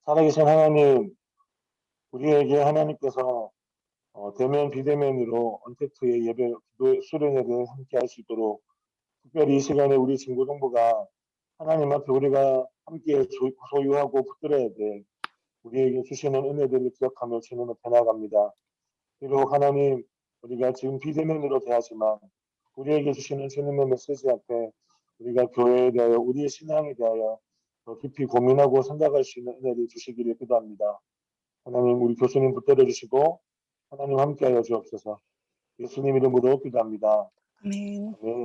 살아계신 하나님, 우리에게 하나님께서 대면 비대면으로 언택트의 예배 기도 수련회를 함께 할 수 있도록 특별히 이 시간에 우리 진고동부가 하나님 앞에 우리가 함께 소유하고 붙들어야 될 우리에게 주시는 은혜들을 기억하며 주님을 배나갑니다. 비록 하나님 우리가 지금 비대면으로 대하지만 우리에게 주시는 주님의 메시지 앞에 우리가 교회에 대하여 우리의 신앙에 대하여 더 깊이 고민하고 생각할 수 있는 은혜를 주시기를 기도합니다. 하나님 우리 교수님 붙들어 주시고 하나님 함께하여 주옵소서. 예수님 이름으로 기도합니다. 아멘. 아멘.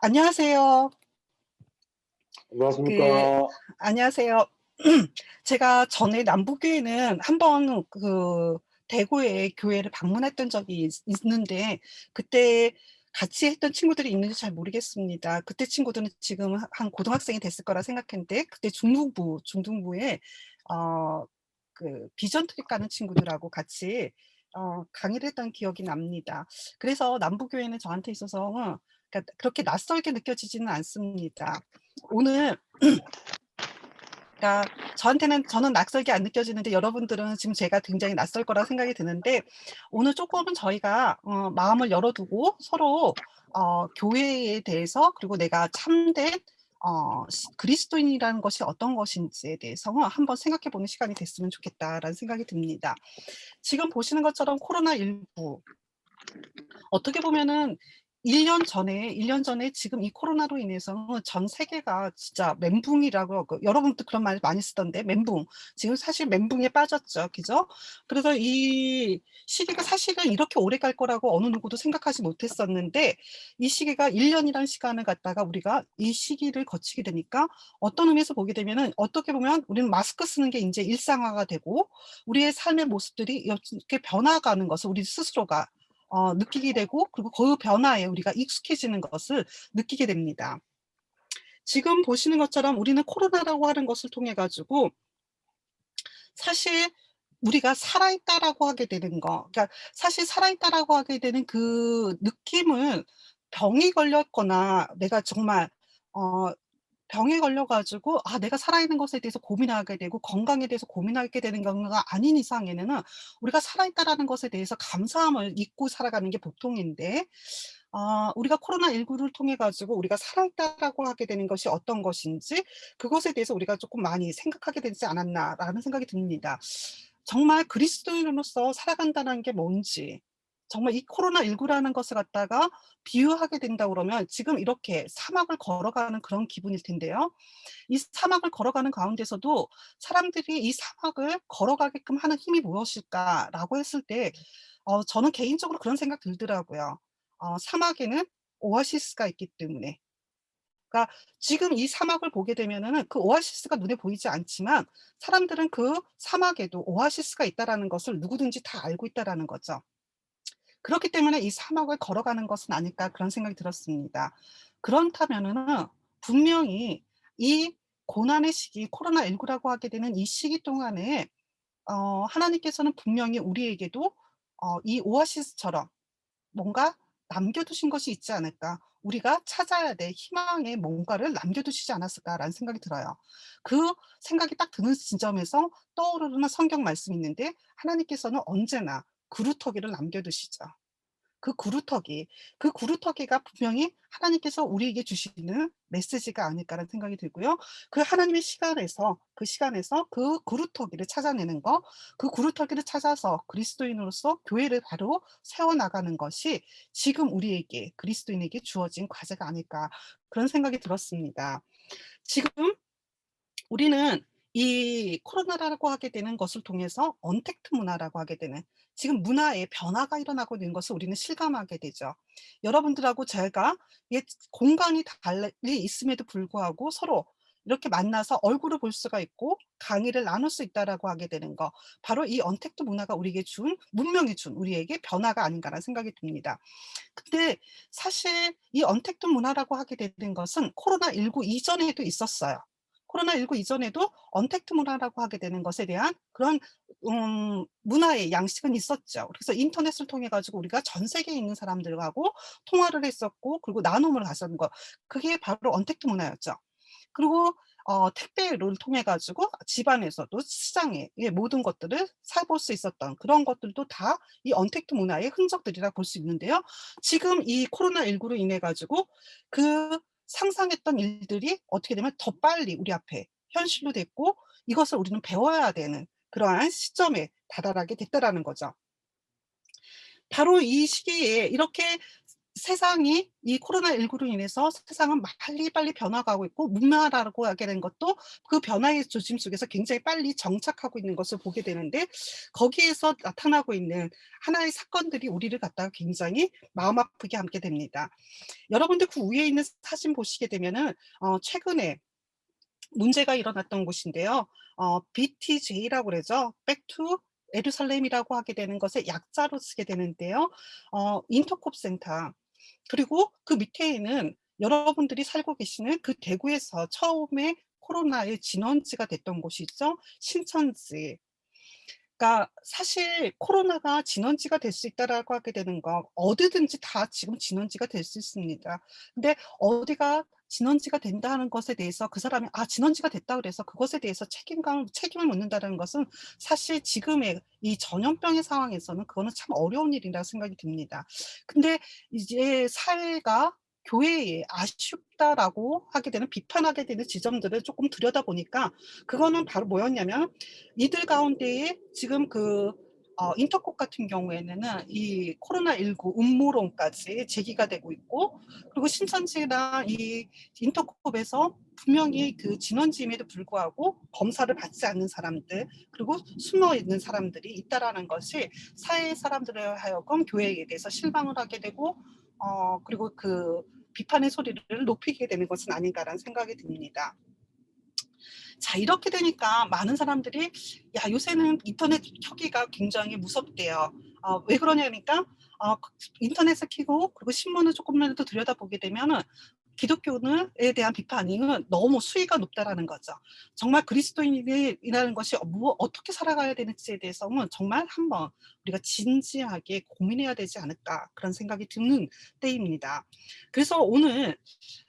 안녕하세요. 그, 안녕하십니까. 안녕하세요. 제가 전에 남부교회는 한번 대구에 교회를 방문했던 적이 있는데, 그때 같이 했던 친구들이 있는지 잘 모르겠습니다. 그때 친구들은 지금 한 고등학생이 됐을 거라 생각했는데, 그때 중등부에, 비전 트릭 가는 친구들하고 같이, 강의를 했던 기억이 납니다. 그래서 남부교회는 저한테 있어서, 그러니까 그렇게 낯설게 느껴지지는 않습니다. 오늘 그러니까 저는 낯설게 안 느껴지는데 여러분들은 지금 제가 굉장히 낯설 거라 생각이 드는데 오늘 조금은 저희가 마음을 열어두고 서로 교회에 대해서 그리고 내가 참된 그리스도인이라는 것이 어떤 것인지에 대해서 한번 생각해보는 시간이 됐으면 좋겠다라는 생각이 듭니다. 지금 보시는 것처럼 코로나19 어떻게 보면은 1년 전에 지금 이 코로나로 인해서 전 세계가 진짜 멘붕이라고 여러분도 그런 말 많이 쓰던데 멘붕. 지금 사실 멘붕에 빠졌죠. 그죠? 그래서 이 시기가 사실은 이렇게 오래 갈 거라고 어느 누구도 생각하지 못했었는데 이 시기가 1년이라는 시간을 갖다가 우리가 이 시기를 거치게 되니까 어떤 의미에서 보게 되면은 어떻게 보면 우리는 마스크 쓰는 게 이제 일상화가 되고 우리의 삶의 모습들이 이렇게 변화가는 것을 우리 스스로가 느끼게 되고 그리고 그 변화에 우리가 익숙해지는 것을 느끼게 됩니다. 지금 보시는 것처럼 우리는 코로나라고 하는 것을 통해 가지고 사실 우리가 살아있다라고 하게 되는 거 그러니까 사실 살아있다라고 하게 되는 그 느낌을 병이 걸렸거나 내가 정말 어 병에 걸려 가지고 내가 살아있는 것에 대해서 고민하게 되고 건강에 대해서 고민하게 되는 경우가 아닌 이상에는 우리가 살아있다라는 것에 대해서 감사함을 잊고 살아가는 게 보통인데 우리가 코로나19를 통해 가지고 우리가 살아있다라고 하게 되는 것이 어떤 것인지 그것에 대해서 우리가 조금 많이 생각하게 되지 않았나라는 생각이 듭니다. 정말 그리스도인으로서 살아간다는 게 뭔지 정말 이 코로나19라는 것을 갖다가 비유하게 된다 그러면 지금 이렇게 사막을 걸어가는 그런 기분일 텐데요. 이 사막을 걸어가는 가운데서도 사람들이 이 사막을 걸어가게끔 하는 힘이 무엇일까라고 했을 때 저는 개인적으로 그런 생각 들더라고요. 사막에는 오아시스가 있기 때문에. 그러니까 지금 이 사막을 보게 되면은 그 오아시스가 눈에 보이지 않지만 사람들은 그 사막에도 오아시스가 있다라는 것을 누구든지 다 알고 있다라는 거죠. 그렇기 때문에 '이 사막을 걸어가는 것은 아닐까.' 그런 생각이 들었습니다. 그렇다면은 분명히 이 고난의 시기 코로나19라고 하게 되는 이 시기 동안에 하나님께서는 분명히 우리에게도 이 오아시스처럼 뭔가 남겨 두신 것이 있지 않을까. '우리가 찾아야 될 희망의 뭔가를 남겨 두시지 않았을까.'라는 생각이 들어요. 그 생각이 딱 드는 지점에서 떠오르는 성경 말씀이 있는데 하나님께서는 언제나 그루터기를 남겨 두시죠. 그 구루터기, 그 구루터기가 분명히 하나님께서 우리에게 주시는 메시지가 아닐까라는 생각이 들고요. 그 하나님의 시간에서 그 구루터기를 찾아내는 거, 그 구루터기를 찾아서 그리스도인으로서 교회를 바로 세워 나가는 것이 지금 우리에게 그리스도인에게 주어진 과제가 아닐까 그런 생각이 들었습니다. 지금 우리는 이 코로나라고 하게 되는 것을 통해서 언택트 문화라고 하게 되는 지금 문화의 변화가 일어나고 있는 것을 우리는 실감하게 되죠. 여러분들하고 제가 옛 공간이 달리 있음에도 불구하고 서로 이렇게 만나서 얼굴을 볼 수가 있고 강의를 나눌 수 있다라고 하게 되는 거. 바로 이 언택트 문화가 우리에게 준 문명이 준 우리에게 변화가 아닌가라는 생각이 듭니다. 근데 사실 이 언택트 문화라고 하게 되는 것은 코로나19 이전에도 있었어요. 코로나19 이전에도 언택트 문화라고 하게 되는 것에 대한 그런 문화의 양식은 있었죠. 그래서 인터넷을 통해 가지고 우리가 전 세계에 있는 사람들하고 통화를 했었고 그리고 나눔을 하는 거. 그게 바로 언택트 문화였죠. 그리고 택배를 통해 가지고 집안에서도 시장에 예 모든 것들을 사볼 수 있었던 그런 것들도 다 이 언택트 문화의 흔적들이라 볼 수 있는데요. 지금 이 코로나19로 인해 가지고 그 상상했던 일들이 어떻게 되면 더 빨리 우리 앞에 현실로 됐고 이것을 우리는 배워야 되는 그러한 시점에 다다르게 됐다라는 거죠. 바로 이 시기에 이렇게 세상이 이 코로나19로 인해서 세상은 빨리빨리 변화가고 있고 문화라고 하게 된 것도 그 변화의 조짐 속에서 굉장히 빨리 정착하고 있는 것을 보게 되는데 거기에서 나타나고 있는 하나의 사건들이 우리를 갖다가 굉장히 마음 아프게 함께 됩니다. 여러분들 그 위에 있는 사진 보시게 되면은 최근에 문제가 일어났던 곳인데요. BTJ라고 그러죠. Back to 예루살렘이라고 하게 되는 것의 약자로 쓰게 되는데요. 인터콥 센터 그리고 그 밑에에는 여러분들이 살고 계시는 그 대구에서 처음에 코로나의 진원지가 됐던 곳이 있죠. 신천지. 그러니까 사실 코로나가 진원지가 될 수 있다라고 하게 되는 거 어디든지 다 지금 진원지가 될 수 있습니다. 근데 어디가 진원지가 된다는 것에 대해서 그 사람이 '아 진원지가 됐다.' 그래서 그것에 대해서 책임을 묻는다는 것은 사실 지금의 이 전염병의 상황에서는 그거는 참 어려운 일이라 생각이 듭니다. 근데 이제 사회가 교회에 아쉽다라고 하게 되는 비판하게 되는 지점들을 쪼끔 들여다보니까 그거는 바로 뭐였냐면 이들 가운데에 지금 인터콕 같은 경우에는 이 코로나19 음모론까지 제기가 되고 있고 그리고 신천지나 이 인터콕에서 분명히 그 진원지임에도 불구하고 검사를 받지 않는 사람들 그리고 숨어 있는 사람들이 있다라는 것이 사회의 사람들을 하여금 교회에 대해서 실망을 하게 되고 그리고 그 비판의 소리를 높이게 되는 것은 아닌가라는 생각이 듭니다. 자 이렇게 되니까 많은 사람들이 "야 요새는 인터넷 켜기가 굉장히 무섭대요." 왜 그러냐니까 인터넷을 켜고 그리고 신문을 쪼끔이라도 들여다보게 되면은 기독교는 에 대한 비판은 너무 수위가 높다라는 거죠. 정말 그리스도인이라는 것이 어떻게 살아가야 되는지에 대해서는 정말 한번 우리가 진지하게 고민해야 되지 않을까 그런 생각이 드는 때입니다. 그래서 오늘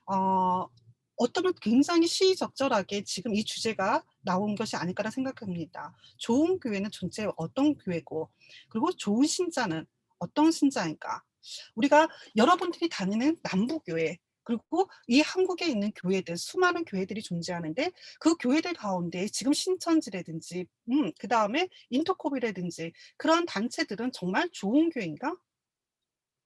어 어쩌면 굉장히 시의적절하게 지금 이 주제가 나온 것이 아닐까라 생각합니다. 좋은 교회는 존재 어떤 교회고 그리고 좋은 신자는 어떤 신자인가. 우리가 여러분들이 다니는 남부교회 그리고 이 한국에 있는 교회들 수많은 교회들이 존재하는데 그 교회들 가운데 지금 신천지라든지 그다음에 인터콥이라든지 그런 단체들은 정말 좋은 교회인가?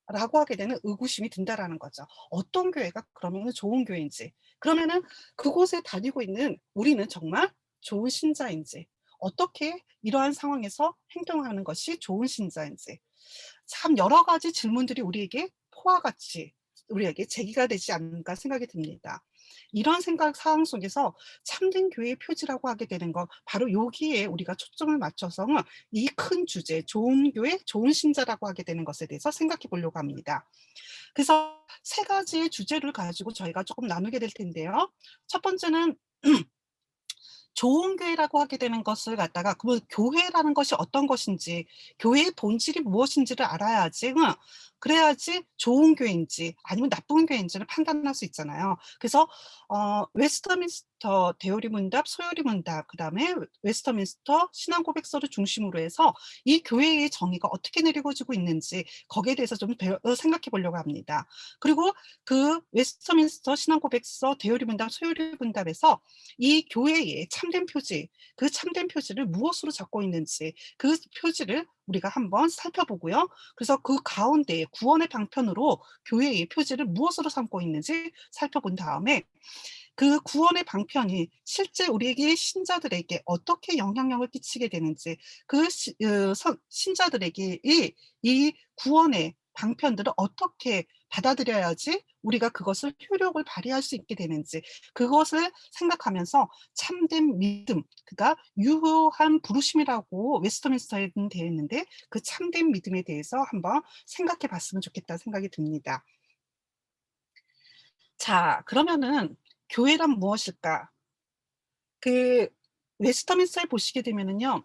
라고 하게 되는 의구심이 든다라는 거죠. 어떤 교회가 그러면은 좋은 교회인지, 그러면은 그곳에 다니고 있는 우리는 정말 좋은 신자인지, 어떻게 이러한 상황에서 행동하는 것이 좋은 신자인지, 참 여러 가지 질문들이 우리에게 포와 같이 우리에게 제기가 되지 않을까 생각이 듭니다. 이런 생각 상황 속에서 참된 교회의 표지라고 하게 되는 거 바로 여기에 우리가 초점을 맞춰서 이 큰 주제 좋은 교회, 좋은 신자라고 하게 되는 것에 대해서 생각해 보려고 합니다. 그래서 세 가지의 주제를 가지고 저희가 조금 나누게 될 텐데요. 첫 번째는 좋은 교회라고 하게 되는 것을 갖다가 그 교회라는 것이 어떤 것인지 교회의 본질이 무엇인지를 알아야지 그래야지 좋은 교회인지 아니면 나쁜 교회인지를 판단할 수 있잖아요. 그래서 웨스터민스터 대요리 문답, 소요리 문답 그다음에 웨스터민스터 신앙 고백서를 중심으로 해서 이 교회의 정의가 어떻게 내려지고 있는지 거기에 대해서 좀 생각해 보려고 합니다. 그리고 그 웨스터민스터 신앙 고백서 대요리 문답, 소요리 문답에서 이 교회의 참된 표지, 그 참된 표지를 무엇으로 잡고 있는지 그 표지를 우리가 한번 살펴보고요. 그래서 그 가운데 구원의 방편으로 교회의 표지를 무엇으로 삼고 있는지 살펴본 다음에 그 구원의 방편이 실제 우리에게 신자들에게 어떻게 영향력을 끼치게 되는지 그 신자들에게 이 구원의 방편들을 어떻게 받아들여야지 우리가 그것을 효력을 발휘할 수 있게 되는지 그것을 생각하면서 참된 믿음 그러니까 유효한 부르심이라고 웨스터민스터에는 되어 있는데 그 참된 믿음에 대해서 한번 생각해 봤으면 좋겠다는 생각이 듭니다. 자 그러면은 교회란 무엇일까? 그 웨스터민스터에 보시게 되면은요.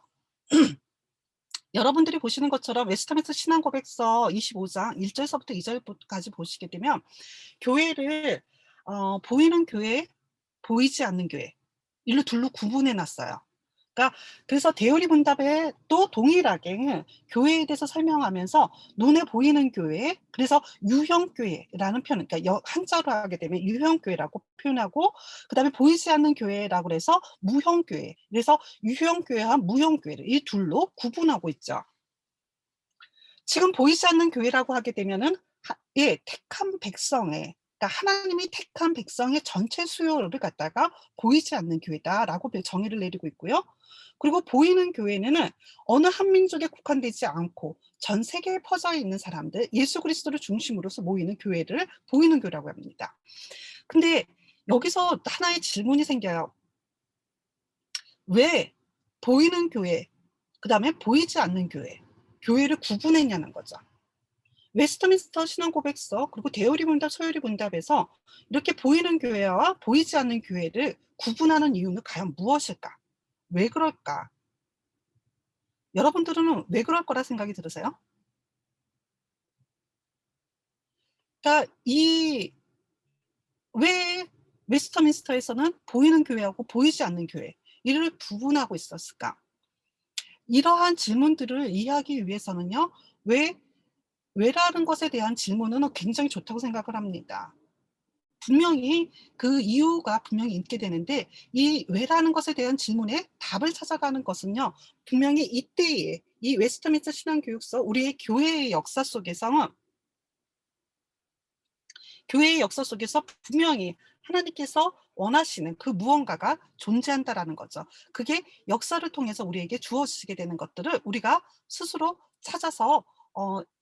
여러분들이 보시는 것처럼 웨스터민스터 신앙 고백서 25장 1 절서부터 2 절까지 보시게 되면 교회를 보이는 교회, 보이지 않는 교회 이를 둘로 구분해 놨어요. 그러니까 그래서 대우리분답에 또 동일하게 교회에 대해서 설명하면서 눈에 보이는 교회, 그래서 유형교회라는 표현, 그러니까 한자로 하게 되면 유형교회라고 표현하고, 그다음에 보이지 않는 교회라고 그래서 무형교회, 그래서 유형교회와 무형교회를 이 둘로 구분하고 있죠. 지금 보이지 않는 교회라고 하게 되면은 택한 백성의, 그러니까 하나님이 택한 백성의 전체 수요를 갖다가 보이지 않는 교회다라고 정의를 내리고 있고요. 그리고 보이는 교회는 어느 한 민족에 국한되지 않고 전 세계에 퍼져 있는 사람들, 예수 그리스도를 중심으로서 모이는 교회를 보이는 교회라고 합니다. 근데 여기서 하나의 질문이 생겨요. 왜 보이는 교회, 그다음에 보이지 않는 교회를 구분했냐는 거죠. 웨스트민스터 신앙고백서, 그리고 대우리문답, 소요리문답에서 이렇게 보이는 교회와 보이지 않는 교회를 구분하는 이유는 과연 무엇일까? 왜 그럴까? 여러분들은 왜 그럴 거라 생각이 들으세요? 그러니까 왜 웨스트민스터에서는 보이는 교회하고 보이지 않는 교회, 이를 구분하고 있었을까? 이러한 질문들을 이해하기 위해서는요, 왜라는 것에 대한 질문은 굉장히 좋다고 생각을 합니다. 분명히 그 이유가 분명히 있게 되는데, 이 왜라는 것에 대한 질문에 답을 찾아가는 것은요, 분명히 이때의 이 웨스트민스터 신앙교육서, 우리의 교회의 역사 속에서 분명히 하나님께서 원하시는 그 무언가가 존재한다라는 거죠. 그게 역사를 통해서 우리에게 주어지게 되는 것들을 우리가 스스로 찾아서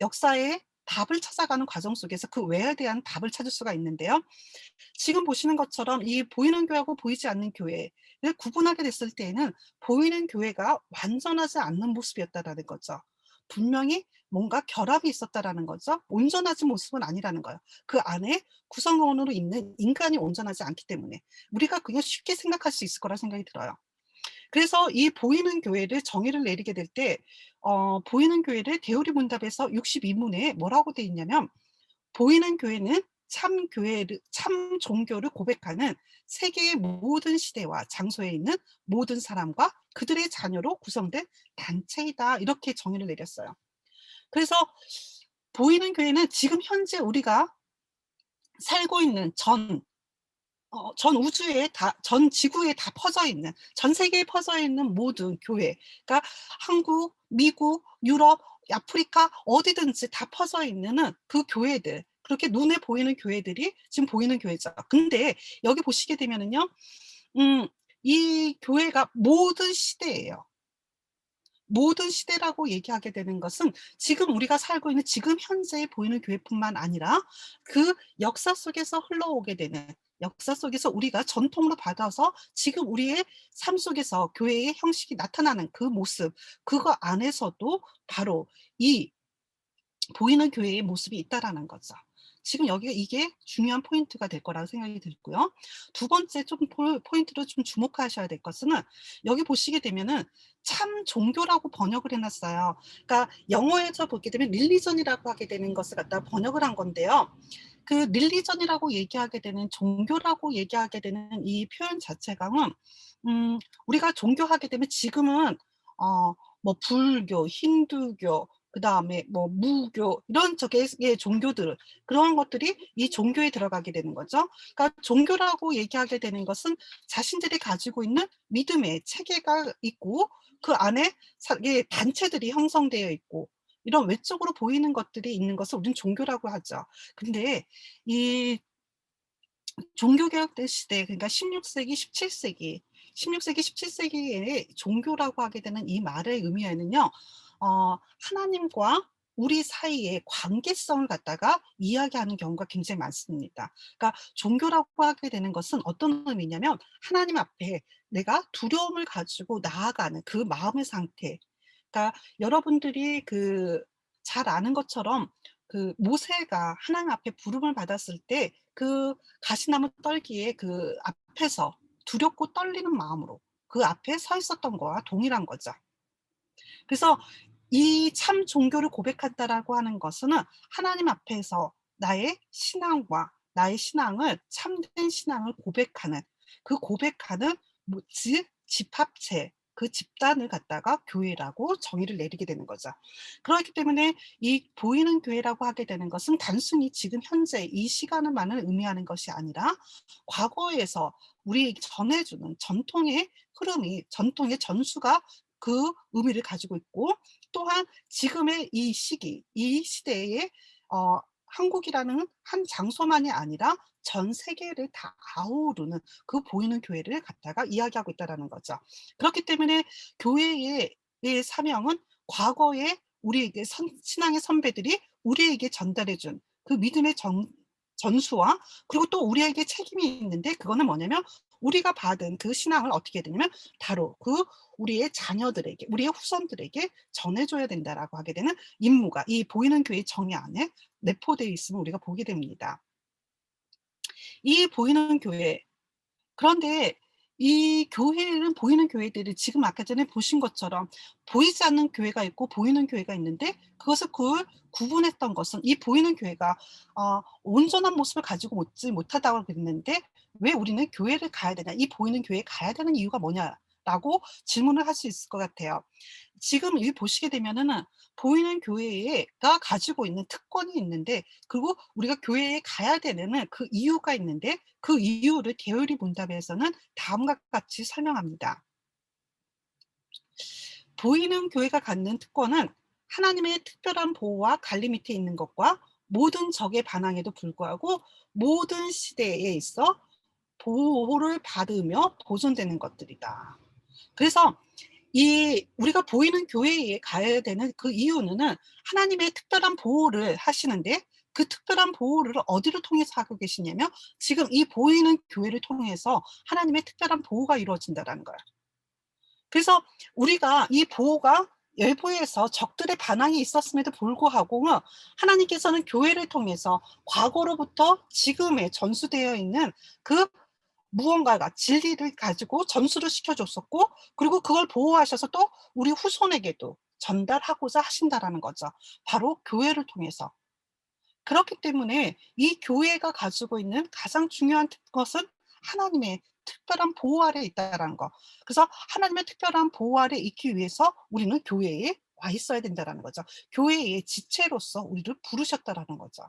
역사의 답을 찾아가는 과정 속에서 그 왜에 대한 답을 찾을 수가 있는데요. 지금 보시는 것처럼 이 보이는 교회하고 보이지 않는 교회를 구분하게 됐을 때에는 보이는 교회가 완전하지 않는 모습이었다라는 거죠. 분명히 뭔가 결함이 있었다라는 거죠. 온전하지 모습은 아니라는 거예요. 그 안에 구성원으로 있는 인간이 온전하지 않기 때문에 우리가 그냥 쉽게 생각할 수 있을 거라 생각이 들어요. 그래서 이 보이는 교회를 정의를 내리게 될 때 보이는 교회를 대우리문답에서 62문에 뭐라고 돼 있냐면, 보이는 교회는 참 종교를 고백하는 세계의 모든 시대와 장소에 있는 모든 사람과 그들의 자녀로 구성된 단체이다. 이렇게 정의를 내렸어요. 그래서 보이는 교회는 지금 현재 우리가 살고 있는 전 우주에 전 지구에 다 퍼져 있는, 전 세계에 퍼져 있는 모든 교회, 그러니까 한국, 미국, 유럽, 아프리카 어디든지 다 퍼져 있는 그 교회들, 그렇게 눈에 보이는 교회들이 지금 보이는 교회죠. 근데 여기 보시게 되면은요, 음 이 교회가 모든 시대예요. 모든 시대라고 얘기하게 되는 것은 지금 우리가 살고 있는 지금 현재에 보이는 교회뿐만 아니라 그 역사 속에서 흘러오게 되는, 역사 속에서 우리가 전통으로 받아서 지금 우리의 삶 속에서 교회의 형식이 나타나는 그 모습, 그거 안에서도 바로 이 보이는 교회의 모습이 있다라는 거죠. 지금 여기가 이게 중요한 포인트가 될 거라고 생각이 들고요. 두 번째 좀 포인트로 좀 주목하셔야 될 것은, 여기 보시게 되면은 참 종교라고 번역을 해 놨어요. 그러니까 영어에서 보게 되면 릴리전이라고 하게 되는 것을 갖다가 번역을 한 건데요. 그 릴리전이라고 얘기하게 되는, 종교라고 얘기하게 되는 이 표현 자체가 우리가 종교하게 되면 지금은 뭐 불교, 힌두교, 그다음에 뭐 무교, 이런 쪽의 종교들, 그런 것들이 이 종교에 들어가게 되는 거죠. 그러니까 종교라고 얘기하게 되는 것은 자신들이 가지고 있는 믿음의 체계가 있고, 그 안에 이게 단체들이 형성되어 있고, 이런 외적으로 보이는 것들이 있는 것을 우리는 종교라고 하죠. 근데 이 종교개혁 때 시대, 그러니까 16세기, 17세기, 16세기, 17세기에 종교라고 하게 되는 이 말의 의미에는요, 하나님과 우리 사이의 관계성을 갖다가 이야기하는 경우가 굉장히 많습니다. 그러니까 종교라고 하게 되는 것은 어떤 의미냐면, 하나님 앞에 내가 두려움을 가지고 나아가는 그 마음의 상태. 그러니까 여러분들이 잘 아는 것처럼 그 모세가 하나님 앞에 부름을 받았을 때 그 가시나무 떨기에 그 앞에서 두렵고 떨리는 마음으로 그 앞에 서 있었던 거와 동일한 거죠. 그래서 이 참 종교를 고백한다라고 하는 것은 하나님 앞에서 나의 신앙과 나의 신앙을, 참된 신앙을 고백하는, 그 고백하는 즉 집합체, 그 집단을 갖다가 교회라고 정의를 내리게 되는 거죠. 그렇기 때문에 이 보이는 교회라고 하게 되는 것은 단순히 지금 현재 이 시간을만을 의미하는 것이 아니라 과거에서 우리에게 전해 주는 전통의 흐름이, 전통의 전수가 그 의미를 가지고 있고, 또한 지금의 이 시기, 이 시대에 한국이라는 한 장소만이 아니라 전 세계를 다 아우르는 그 보이는 교회를 갖다가 이야기하고 있다라는 거죠. 그렇기 때문에 교회의 사명은 과거에 우리에게 신앙의 선배들이 우리에게 전달해 준 그 믿음의 전수와, 그리고 또 우리에게 책임이 있는데, 그거는 뭐냐면 우리가 받은 그 신앙을 어떻게 해야 되냐면 바로 그 우리의 자녀들에게, 우리의 후손들에게 전해 줘야 된다라고 하게 되는 임무가 이 보이는 교회 정의 안에 내포되어 있음을 우리가 보게 됩니다. 이 보이는 교회, 그런데 이 교회는, 보이는 교회들이 지금 아까 전에 보신 것처럼 보이지 않는 교회가 있고 보이는 교회가 있는데, 그것을 구분했던 것은 이 보이는 교회가 온전한 모습을 가지고 오지 못하다고 그랬는데 왜 우리는 교회를 가야 되냐, 이 보이는 교회에 가야 되는 이유가 뭐냐라고 질문을 할 수 있을 것 같아요. 지금 이 보시게 되면은 보이는 교회가 가지고 있는 특권이 있는데, 그리고 우리가 교회에 가야 되는 그 이유가 있는데, 그 이유를 게으리 문답에서는 다음과 같이 설명합니다. 보이는 교회가 갖는 특권은 하나님의 특별한 보호와 관리 밑에 있는 것과 모든 적의 반항에도 불구하고 모든 시대에 있어 보호를 받으며 보존되는 것들이다. 그래서 이 우리가 보이는 교회에 가야 되는 그 이유는 하나님의 특별한 보호를 하시는데, 그 특별한 보호를 어디를 통해서 하고 계시냐면 지금 이 보이는 교회를 통해서 하나님의 특별한 보호가 이루어진다라는 거예요. 그래서 우리가 이 보호가 외부에서 적들의 반항이 있었음에도 불구하고 하나님께서는 교회를 통해서 과거로부터 지금에 전수되어 있는 그 무언가가 진리를 가지고 전수를 시켜줬었고, 그리고 그걸 보호하셔서 또 우리 후손에게도 전달하고자 하신다라는 거죠. 바로 교회를 통해서. 그렇기 때문에 이 교회가 가지고 있는 가장 중요한 것은 하나님의 특별한 보호 아래 있다라는 거. 그래서 하나님의 특별한 보호 아래 있기 위해서 우리는 교회에 와 있어야 된다라는 거죠. 교회의 지체로서 우리를 부르셨다라는 거죠.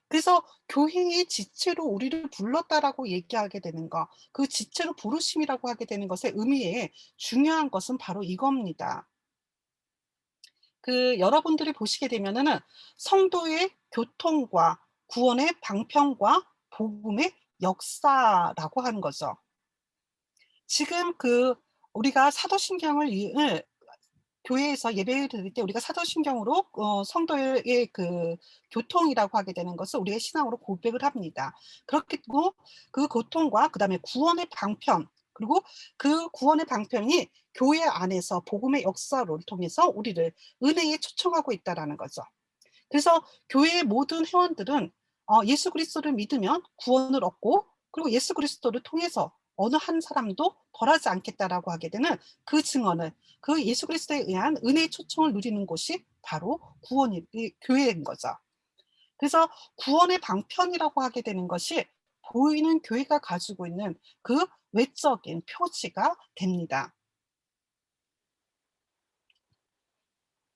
그래서 교회의 지체로 우리를 불렀다라고 얘기하게 되는 거, 그 지체로 부르심이라고 하게 되는 것의 의미에 중요한 것은 바로 이겁니다. 여러분들이 보시게 되면은 성도의 교통과 구원의 방편과 복음의 역사라고 하는 거죠. 지금 우리가 사도신경을 교회에서 예배를 드릴 때 우리가 사도신경으로 성도의 교통이라고 하게 되는 것을 우리의 신앙으로 고백을 합니다. 그렇게 그 고통과 그다음에 구원의 방편, 그리고 그 구원의 방편이 교회 안에서 복음의 역사를 통해서 우리를 은혜에 초청하고 있다라는 거죠. 그래서 교회의 모든 회원들은 예수 그리스도를 믿으면 구원을 얻고, 그리고 예수 그리스도를 통해서 어느 한 사람도 벌하지 않겠다라고 하게 되는 그 증언을, 그 예수 그리스도에 의한 은혜의 초청을 누리는 곳이 바로 교회인 거죠. 그래서 구원의 방편이라고 하게 되는 것이 보이는 교회가 가지고 있는 그 외적인 표지가 됩니다.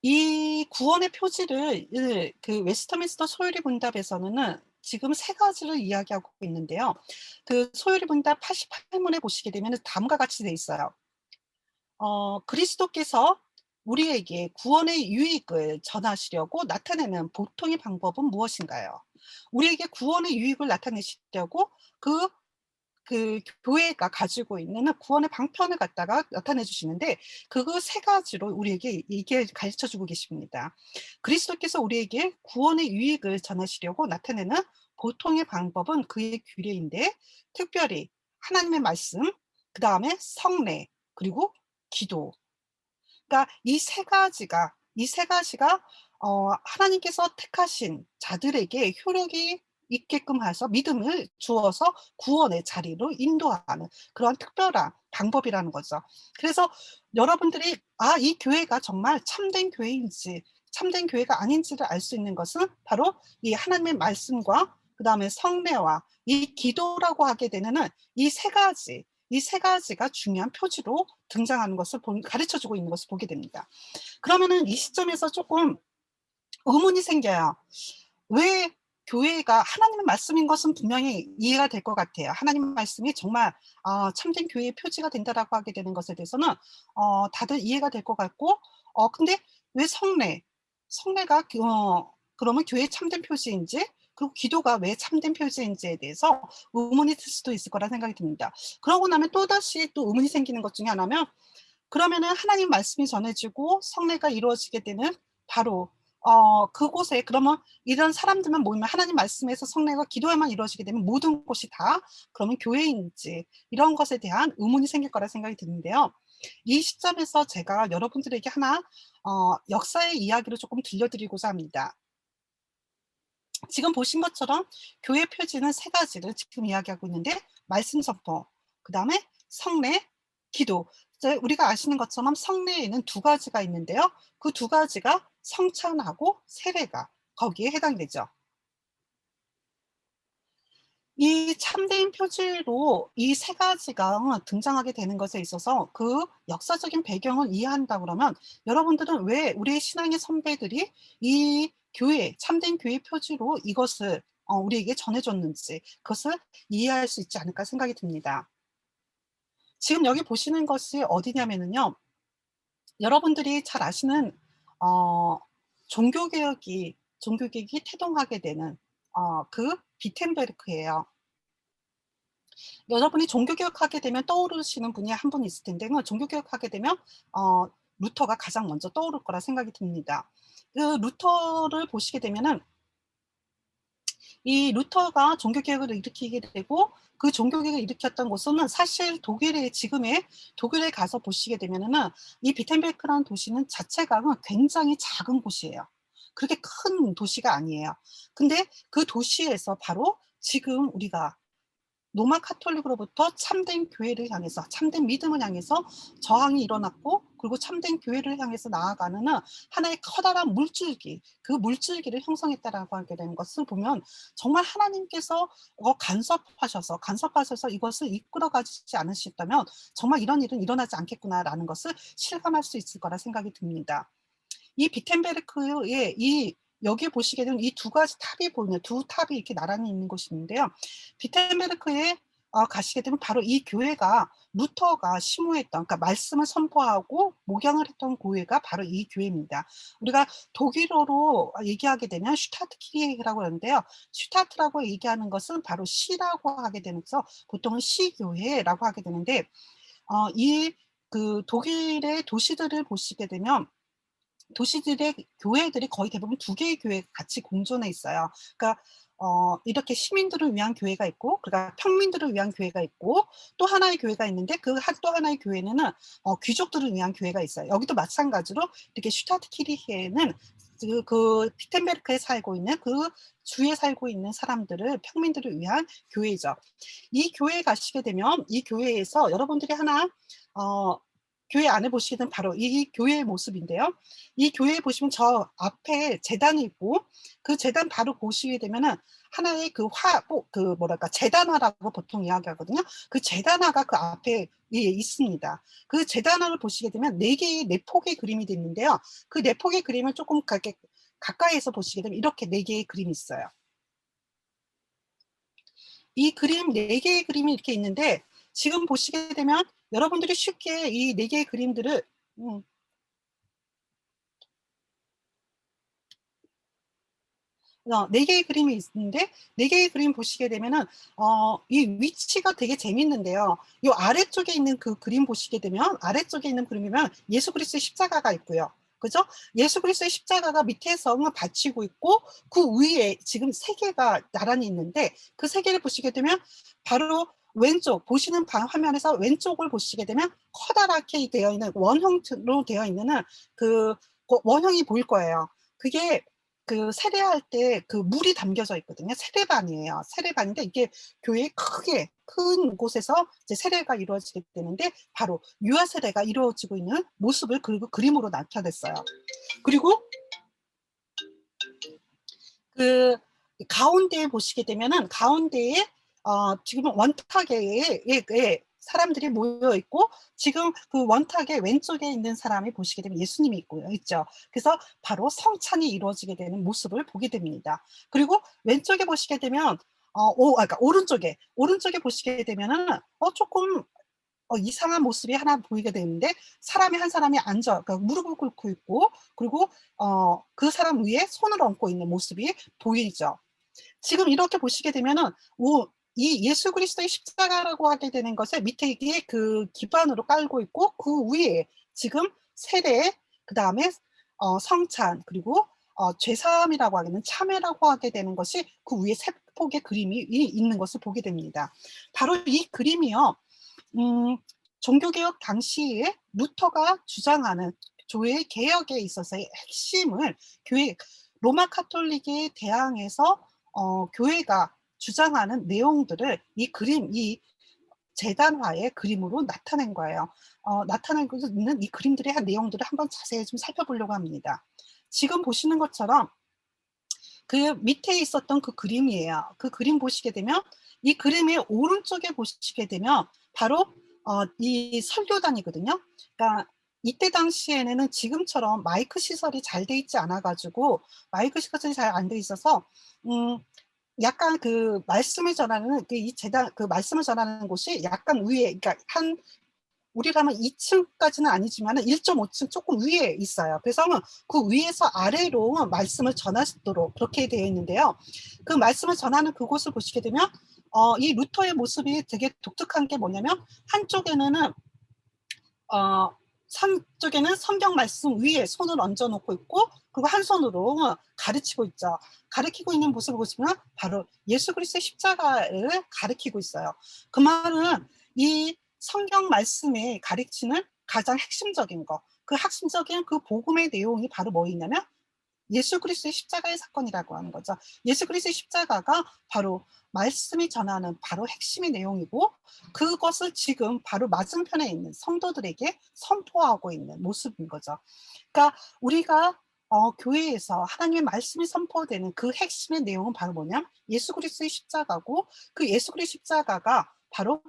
이 구원의 표지를 웨스터민스터 소요리 문답에서는 지금 세 가지를 이야기하고 있는데요. 소요리 문답 88문에 보시게 되면 다음과 같이 돼 있어요. 그리스도께서 우리에게 구원의 유익을 전하시려고 나타내는 보통의 방법은 무엇인가요? 우리에게 구원의 유익을 나타내시려고 교회가 가지고 있는 구원의 방편을 갖다가 나타내 주시는데, 그 세 가지로 우리에게 이게 가르쳐 주고 계십니다. 그리스도께서 우리에게 구원의 유익을 전하시려고 나타내는 보통의 방법은 그의 규례인데, 특별히 하나님의 말씀, 그다음에 성례, 그리고 기도. 그러니까 이 세 가지가 하나님께서 택하신 자들에게 효력이 있게끔 해서 믿음을 주어서 구원의 자리로 인도하는 그런 특별한 방법이라는 거죠. 그래서 여러분들이 이 교회가 정말 참된 교회인지 참된 교회가 아닌지를 알 수 있는 것은 바로 이 하나님의 말씀과 그다음에 성례와 이 기도라고 하게 되는 이 세 가지, 이 세 가지가 중요한 표지로 등장하는 것을 가르쳐 주고 있는 것을 보게 됩니다. 그러면은 이 시점에서 조금 의문이 생겨요. 왜 교회가 하나님의 말씀인 것은 분명히 이해가 될 것 같아요. 하나님 말씀이 정말 참된 교회의 표지가 된다라고 하게 되는 것에 대해서는 다들 이해가 될 것 같고, 근데 왜 성례가 그러면 교회의 참된 표지인지, 그리고 기도가 왜 참된 표지인지에 대해서 의문이 들 수도 있을 거라 생각이 듭니다. 그러고 나면 또다시 또 의문이 생기는 것 중에 하나면, 그러면은 하나님 말씀이 전해지고 성례가 이루어지게 되는 바로 그곳에, 그러면 이런 사람들만 모이면 하나님 말씀에서 성례가 기도에만 이루어지게 되면 모든 곳이 다 그러면 교회인지, 이런 것에 대한 의문이 생길 거라 생각이 드는데요. 이 시점에서 제가 여러분들에게 하나 역사의 이야기를 조금 들려드리고자 합니다. 지금 보신 것처럼 교회 표지는 세 가지를 지금 이야기하고 있는데, 말씀 선포, 그다음에 성례, 기도. 이제 우리가 아시는 것처럼 성례에는 두 가지가 있는데요. 그 두 가지가 성찬하고 세례가 거기에 해당되죠. 이 참된 표지로 이 세 가지가 등장하게 되는 것에 있어서 그 역사적인 배경을 이해한다 그러면, 여러분들은 왜 우리의 신앙의 선배들이 이 교회, 참된 교회 표지로 이것을 우리에게 전해 줬는지, 그것을 이해할 수 있지 않을까 생각이 듭니다. 지금 여기 보시는 것이 어디냐면은요. 여러분들이 잘 아시는 어 종교개혁이 태동하게 되는 그 비텐베르크예요. 여러분이 종교개혁하게 되면 떠오르시는 분이 한 분 있을 텐데, 그 종교개혁하게 되면 어 루터가 가장 먼저 떠오를 거라 생각이 듭니다. 그 루터를 보시게 되면은, 이 루터가 종교개혁을 일으키게 되고, 그 종교개혁을 일으켰던 곳은 사실 지금의 독일에 가서 보시게 되면은 이 비텐베르크라는 도시는 자체가 굉장히 작은 곳이에요. 그렇게 큰 도시가 아니에요. 근데 그 도시에서 바로 지금 우리가 로마 카톨릭으로부터 참된 교회를 향해서, 참된 믿음을 향해서 저항이 일어났고, 그리고 참된 교회를 향해서 나아가는 하나의 커다란 물줄기, 그 물줄기를 형성했다라고 하게 되는 것을 보면, 정말 하나님께서 간섭하셔서 이것을 이끌어 가시지 않으셨다면 정말 이런 일은 일어나지 않겠구나라는 것을 실감할 수 있을 거라 생각이 듭니다. 이 비텐베르크의 여기 보시게 되면 이 두 가지 탑이 보이는, 두 탑이 이렇게 나란히 있는 곳이 있는데요. 비텐베르크에 가시게 되면 바로 이 교회가 루터가 심호했던, 그러니까 말씀을 선포하고 목양을 했던 교회가 바로 이 교회입니다. 우리가 독일어로 얘기하게 되면 슈타트키리에라고 하는데요. 슈타트라고 얘기하는 것은 바로 시라고 하게 되면서 보통은 시교회라고 하게 되는데, 이 독일의 도시들을 보시게 되면 도시들의 교회들이 거의 대부분 두 개의 교회가 같이 공존해 있어요. 그러니까 이렇게 시민들을 위한 교회가 있고, 그러니까 평민들을 위한 교회가 있고, 또 하나의 교회가 있는데 또 하나의 교회는 귀족들을 위한 교회가 있어요. 여기도 마찬가지로 이렇게 슈타트키리히에는 피텐베르크에 살고 있는 그 주에 살고 있는 사람들을, 평민들을 위한 교회죠. 이 교회에 가시게 되면 이 교회에서 여러분들이 하나 교회 안에 보시게 되면 바로 이 교회의 모습인데요. 이 교회에 보시면 저 앞에 제단이 있고, 그 제단 바로 보시게 되면은 하나의 뭐랄까 제단화라고 보통 이야기하거든요. 그 제단화가 그 앞에 있습니다. 그 제단화를 보시게 되면 네 폭의 그림이 있는데요. 그 네 폭의 그림을 조금 가까이에서 보시게 되면 이렇게 네 개의 그림이 있어요. 이 그림 네 개의 그림이 이렇게 있는데, 지금 보시게 되면 여러분들이 쉽게 이 네 개의 그림들을 네 개의 그림이 있는데, 네 개의 그림 보시게 되면은 이 위치가 되게 재밌는데요. 요 아래쪽에 있는 그 그림 보시게 되면, 아래쪽에 있는 그림이면 예수 그리스도의 십자가가 있고요. 그죠? 예수 그리스도의 십자가가 밑에서 받치고 있고, 그 위에 지금 세 개가 나란히 있는데, 그 세 개를 보시게 되면 바로 왼쪽 보시는 화면에서 왼쪽을 보시게 되면 커다랗게 되어 있는 원형으로 되어 있는 그 원형이 보일 거예요. 그게 세례할 때 물이 담겨져 있거든요. 세례반이에요. 세례반인데 이게 교회에 크게 큰 곳에서 이제 세례가 이루어지게 되는데, 바로 유아 세례가 이루어지고 있는 모습을 그림으로 나타냈어요. 그리고 가운데에 보시게 되면은 가운데에 지금 원탁에 사람들이 모여 있고, 지금 그 원탁의 왼쪽에 있는 사람이 보시게 되면 예수님이 있죠. 그래서 바로 성찬이 이루어지게 되는 모습을 보게 됩니다. 그리고 왼쪽에 보시게 되면 그러니까 오른쪽에 보시게 되면은 조금 이상한 모습이 하나 보이게 되는데, 한 사람이 앉아, 그러니까 무릎을 꿇고 있고, 그리고 그 사람 위에 손을 얹고 있는 모습이 보이죠. 지금 이렇게 보시게 되면은 이 예수 그리스도의 십자가라고 하게 되는 것을 밑에 이게 그 기반으로 깔고 있고, 그 위에 지금 세례, 그다음에 성찬, 그리고 죄사함이라고 하게는 참회라고 하게 되는 것이 그 위에 세 폭의 그림이 있는 것을 보게 됩니다. 바로 이 그림이요. 종교개혁 당시에 루터가 주장하는 교회 개혁에 있어서의 핵심을 로마 카톨릭에 대항해서 교회가 주장하는 내용들을 이 재단화의 그림으로 나타낸 거예요. 나타내고 있는 이 그림들의 내용들을 한번 자세히 좀 살펴보려고 합니다. 지금 보시는 것처럼 그 밑에 있었던 그 그림이에요. 그 그림 보시게 되면, 이 그림의 오른쪽에 보시게 되면 바로 이 설교단이거든요. 그러니까 이때 당시에는 지금처럼 마이크 시설이 잘 돼 있지 않아 가지고, 마이크 시설이 잘 안 돼 있어서 약간 그 말씀을 전하는 이 재단, 그 말씀을 전하는 곳이 약간 위에, 그러니까 우리라면 2층까지는 아니지만 1.5층 조금 위에 있어요. 그래서 그 위에서 아래로 말씀을 전하도록 그렇게 되어 있는데요. 그 말씀을 전하는 그곳을 보시게 되면 이 루터의 모습이 되게 독특한 게 뭐냐면, 한쪽에는 성경 말씀 위에 손을 얹어 놓고 있고, 그리고 한 손으로 가르치고 있죠. 가르치고 있는 모습을 보시면 바로 예수 그리스도의 십자가를 가르치고 있어요. 그 말은 이 성경 말씀에 가르치는 가장 핵심적인 그 핵심적인 그 복음의 내용이 바로 뭐였냐면 예수 그리스도의 십자가의 사건이라고 하는 거죠. 예수 그리스도의 십자가가 바로 말씀이 전하는 바로 핵심의 내용이고, 그것을 지금 바로 맞은편에 있는 성도들에게 선포하고 있는 모습인 거죠. 그러니까 우리가 교회에서 하나님의 말씀이 선포되는 그 핵심의 내용은 바로 뭐냐면 예수 그리스도의 십자가고, 그 예수 그리스도의 십자가가 바로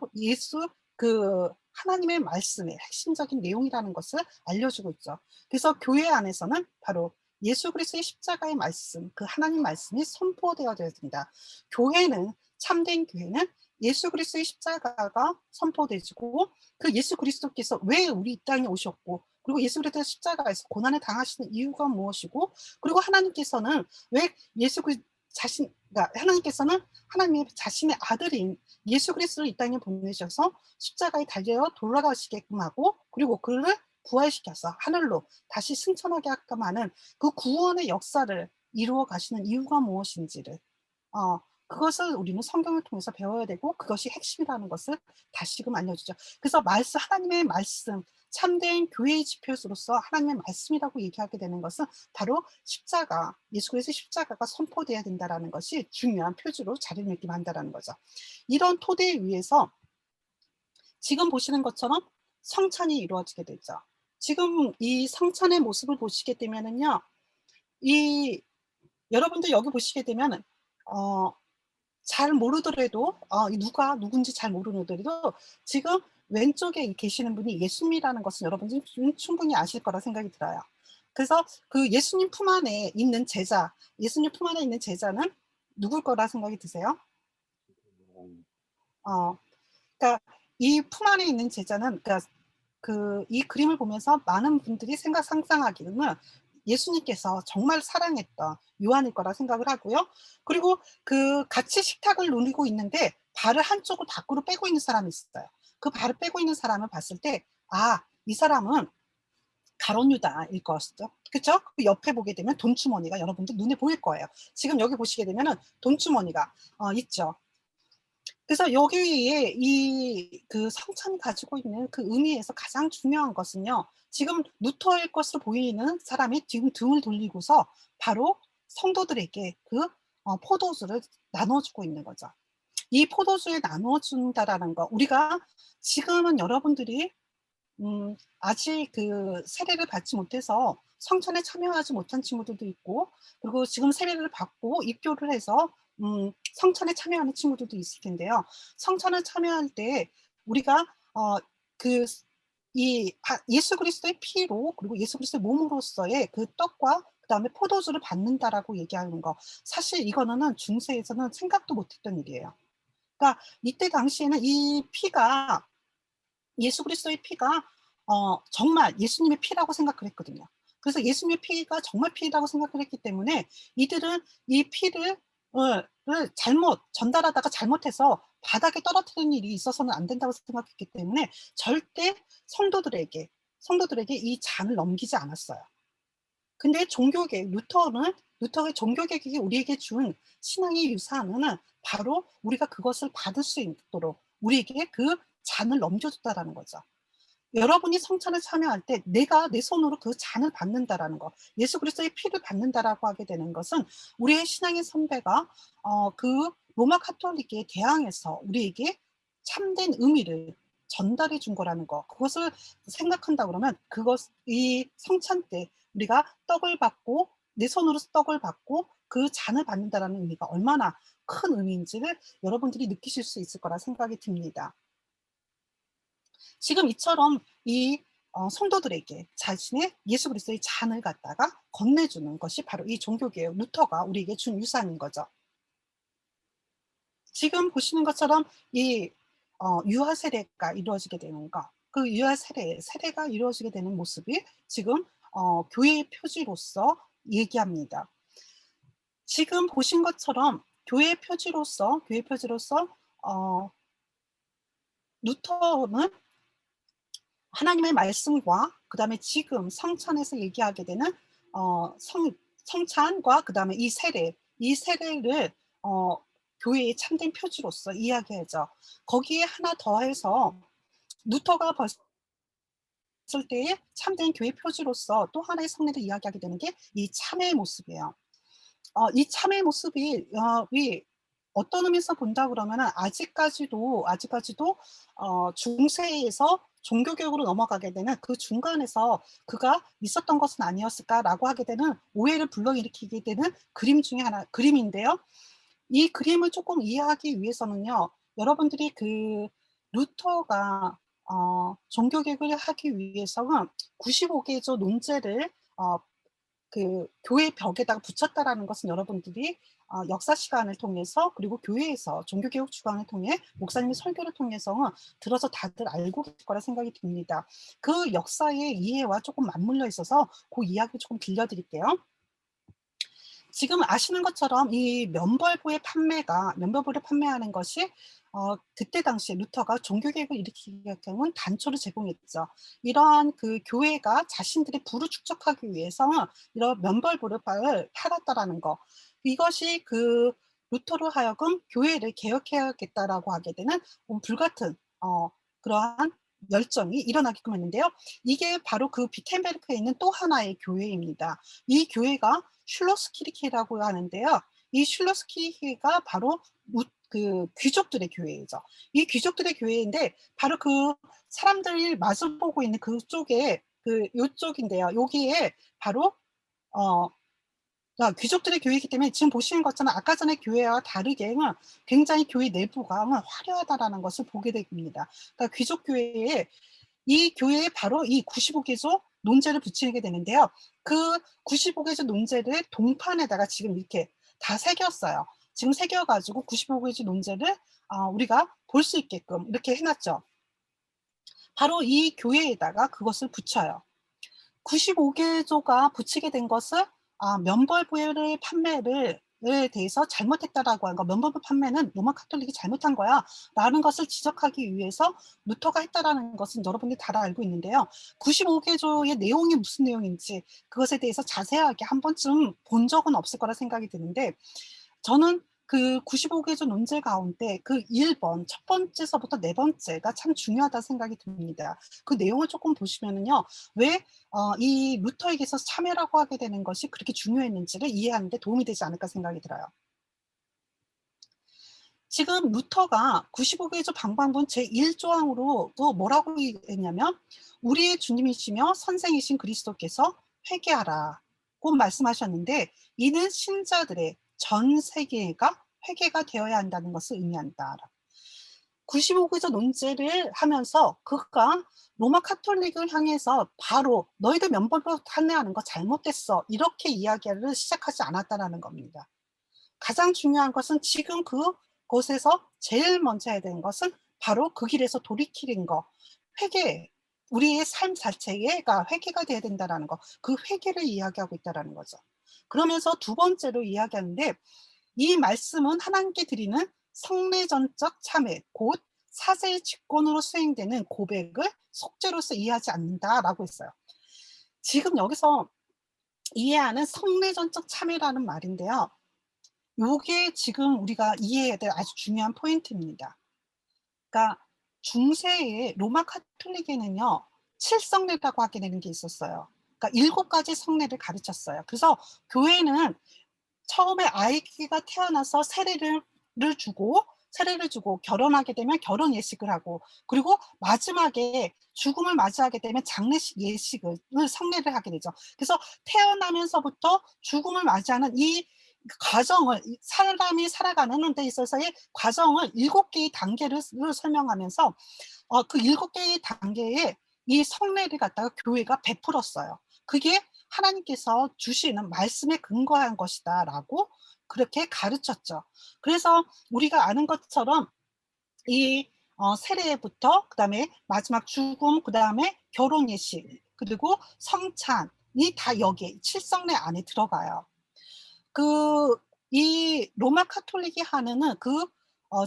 하나님의 말씀의 핵심적인 내용이라는 것을 알려주고 있죠. 그래서 교회 안에서는 바로 예수 그리스도의 십자가의 말씀, 그 하나님 말씀이 선포되어져야 됩니다. 참된 교회는 예수 그리스도의 십자가가 선포되고, 그 예수 그리스도께서 왜 우리 이 땅에 오셨고, 그리고 예수 그리스도의 십자가에서 고난을 당하시는 이유가 무엇이고, 그리고 하나님께서는 왜 그러니까 하나님께서는 하나님의 자신의 아들인 예수 그리스도를 이 땅에 보내셔서 십자가에 달려 돌아가시게끔 하고, 그리고 그를 부활시켜서 하늘로 다시 승천하게 하게끔 하는 그 구원의 역사를 이루어 가시는 이유가 무엇인지를 그것을 우리는 성경을 통해서 배워야 되고, 그것이 핵심이라는 것을 다시금 알려주죠. 그래서 하나님의 말씀, 참된 교회의 지표로서 하나님의 말씀이라고 얘기하게 되는 것은 바로 예수 그리스도의 십자가가 선포돼야 된다는 것이 중요한 표지로 자리매김한다는 거죠. 이런 토대 위에서 지금 보시는 것처럼 성찬이 이루어지게 되죠. 지금 이 성찬의 모습을 보시게 되면은요, 여러분들 여기 보시게 되면은 잘 모르더라도 누가 누군지 잘 모르더라도 지금 왼쪽에 계시는 분이 예수님이라는 것은 여러분들이 충분히 아실 거라 생각이 들어요. 그래서 그 예수님 품 안에 있는 제자는 누굴 거라 생각이 드세요? 그러니까 이 품 안에 있는 제자는, 그러니까 이 그림을 보면서 많은 분들이 상상하기는 예수님께서 정말 사랑했던 요한일 거라 생각을 하고요. 그리고 같이 식탁을 누리고 있는데 발을 한쪽을 밖으로 빼고 있는 사람이 있어요. 그 발을 빼고 있는 사람을 봤을 때, 이 사람은 가룟 유다일 것이죠. 그렇죠? 그 옆에 보게 되면 돈주머니가 여러분들 눈에 보일 거예요. 지금 여기 보시게 되면은 돈주머니가 있죠. 그래서 여기에 성찬이 가지고 있는 그 의미에서 가장 중요한 것은요, 지금 루터일 것으로 보이는 사람이 지금 등을 돌리고서 바로 성도들에게 포도주를 나눠주고 있는 거죠. 이 포도주에 나눠준다라는 거, 우리가 지금은 여러분들이 아직 그 세례를 받지 못해서 성찬에 참여하지 못한 친구들도 있고, 그리고 지금 세례를 받고 입교를 해서 성찬에 참여하는 친구들도 있을 텐데요. 성찬에 참여할 때 우리가 그 예수 그리스도의 피로, 그리고 예수 그리스도의 몸으로서의 그 떡과 그다음에 포도주를 받는다라고 얘기하는 거, 사실 이거는 중세에서는 생각도 못했던 일이에요. 그러니까 이때 당시에는 이 피가, 예수 그리스도의 피가 정말 예수님의 피라고 생각을 했거든요. 그래서 예수님의 피가 정말 피라고 생각을 했기 때문에 이들은 이 피를 를 잘못 전달하다가 잘못해서 바닥에 떨어뜨리는 일이 있어서는 안 된다고 생각했기 때문에 절대 성도들에게 이 잔을 넘기지 않았어요. 근데 종교개혁, 루터의 종교개혁이 우리에게 준 신앙의 유산은 바로 우리가 그것을 받을 수 있도록 우리에게 그 잔을 넘겨줬다라는 거죠. 여러분이 성찬에 참여할 때 내가 내 손으로 그 잔을 받는다라는 거, 예수 그리스도의 피를 받는다라고 하게 되는 것은 우리의 신앙의 선배가 그 로마 카톨릭에 대항해서 우리에게 참된 의미를 전달해 준 거라는 거, 그것을 생각한다 그러면 이 성찬 때 우리가 떡을 받고 내 손으로 떡을 받고 그 잔을 받는다라는 의미가 얼마나 큰 의미인지를 여러분들이 느끼실 수 있을 거라 생각이 듭니다. 지금 이처럼 이 성도들에게 자신의 예수 그리스도의 잔을 갖다가 건네주는 것이 바로 이 종교개혁 루터가 우리에게 준 유산인 거죠. 지금 보시는 것처럼 이 유아 세례가 이루어지게 되는 것, 그 유아 세례가 이루어지게 되는 모습이 지금 교회의 표지로서 얘기합니다. 지금 보신 것처럼 교회의 표지로서 루터는 하나님의 말씀과 그다음에 지금 성찬에서 얘기하게 되는 성찬과 그다음에 이 세례를 교회의 참된 표지로서 이야기하죠. 거기에 하나 더해서 루터가 봤을 때의 참된 교회 표지로서 또 하나의 성례를 이야기하게 되는 게 이 참회의 모습이에요. 이 참회의 모습이 어떤 의미에서 본다 그러면은 아직까지도 중세에서 종교 개혁으로 넘어가게 되는 그 중간에서 '그가 있었던 것은 아니었을까?'라고 하게 되는 오해를 불러일으키게 되는 그림인데요. 이 그림을 조금 이해하기 위해서는요. 여러분들이 그 루터가 종교 개혁을 하기 위해서는 95개조 논제를 교회 벽에다가 붙였다라는 것은 여러분들이 역사 시간을 통해서, 그리고 교회에서 종교개혁 주간을 통해 목사님의 설교를 통해서 들어서 다들 알고 계실 거라 생각이 듭니다. 그 역사의 이해와 조금 맞물려 있어서 그 이야기를 조금 들려드릴게요. 지금 아시는 것처럼 이 면벌부를 판매하는 것이 그때 당시에 루터가 종교개혁을 일으키기 위해서는 단초를 제공했죠. 이러한 그 교회가 자신들의 부를 축적하기 위해서는 이런 면벌부를 팔았다라는 거. 이것이 그 루터로 하여금 교회를 개혁해야겠다라고 하게 되는 불같은 그러한 열정이 일어나게끔 했는데요. 이게 바로 그 비텐베르크에 있는 또 하나의 교회입니다. 이 교회가 슐로스키르케라고 하는데요. 이 슐로스키르케가 바로 그 귀족들의 교회이죠. 이 귀족들의 교회인데 바로 그 사람들이 마주보고 있는 그쪽에 요쪽인데요. 여기에 바로 어 귀족들의 교회이기 때문에 지금 보시는 것처럼 아까 전의 교회와 다르게 굉장히 교회 내부가 화려하다라는 것을 보게 됩니다. 그러니까 귀족 교회에 이 교회에 바로 이 95개조 논제를 붙이게 되는데요. 그 95개조 논제를 동판에다가 지금 이렇게 다 새겼어요. 지금 새겨 가지고 95개조 논제를 우리가 볼 수 있게끔 이렇게 해 놨죠. 바로 이 교회에다가 그것을 붙여요. 95개조가 붙이게 된 것을 면벌부의 판매를 대해서 잘못했다라고 하는 거, 면벌부 판매는 로마 카톨릭이 잘못한 거야라는 것을 지적하기 위해서 루터가 했다라는 것은 여러분들이 다 알고 있는데요. 95개조의 내용이 무슨 내용인지 그것에 대해서 자세하게 한 번쯤 본 적은 없을 거라 생각이 드는데, 저는 그 95개조 논제 가운데 그 1번 첫 번째서부터 네 번째가 참 중요하다 생각이 듭니다. 그 내용을 조금 보시면은요. 왜 이 루터에게서 참여라고 하게 되는 것이 그렇게 중요했는지를 이해하는 데 도움이 되지 않을까 생각이 들어요. 지금 루터가 95개조 방방문 제1조항으로 또 뭐라고 했냐면 "우리의 주님이시며 선생이신 그리스도께서 회개하라."고 말씀하셨는데, 이는 신자들의 전 세계가 회개가 되어야 한다는 것을 의미한다. 95개조 논제를 하면서 그가 로마 카톨릭을 향해서 바로 "너희들 면벌로 탄핵하는 거 잘못됐어." 이렇게 이야기를 시작하지 않았다라는 겁니다. 가장 중요한 것은 지금 그곳에서 제일 먼저 해야 되는 것은 바로 그 길에서 돌이키는 거, 회개, 우리의 삶 자체가 회개가 돼야 된다라는 거, 그 회개를 이야기하고 있다라는 거죠. 그러면서 두 번째로 이야기하는데, 이 말씀은 하나님께 드리는 성례전적 참회, 곧 사제의 직권으로 수행되는 고백을 속죄로서 이해하지 않는다라고 했어요. 지금 여기서 이해하는 성례전적 참회라는 말인데요. 요게 지금 우리가 이해해야 될 아주 중요한 포인트입니다. 그러니까 중세의 로마 카톨릭에는요, 칠성례라고 하게 되는 게 있었어요. 그러니까 7가지 성례를 가르쳤어요. 그래서 교회는 처음에 아이가 태어나서 세례를 주고 결혼하게 되면 결혼 예식을 하고, 그리고 마지막에 죽음을 맞이하게 되면 장례식 예식을 성례를 하게 되죠. 그래서 태어나면서부터 죽음을 맞이하는 이 과정을, 사람이 살아가는 데 있어서의 과정을 7개의 단계를 설명하면서 그 7개의 단계에 이 성례를 갖다가 교회가 베풀었어요. 그게 하나님께서 주시는 말씀에 근거한 것이다라고 그렇게 가르쳤죠. 그래서 우리가 아는 것처럼 이 세례부터 그다음에 마지막 죽음, 그다음에 결혼 예식, 그리고 성찬이 다 여기에 칠성례 안에 들어가요. 그 이 로마 카톨릭이 하는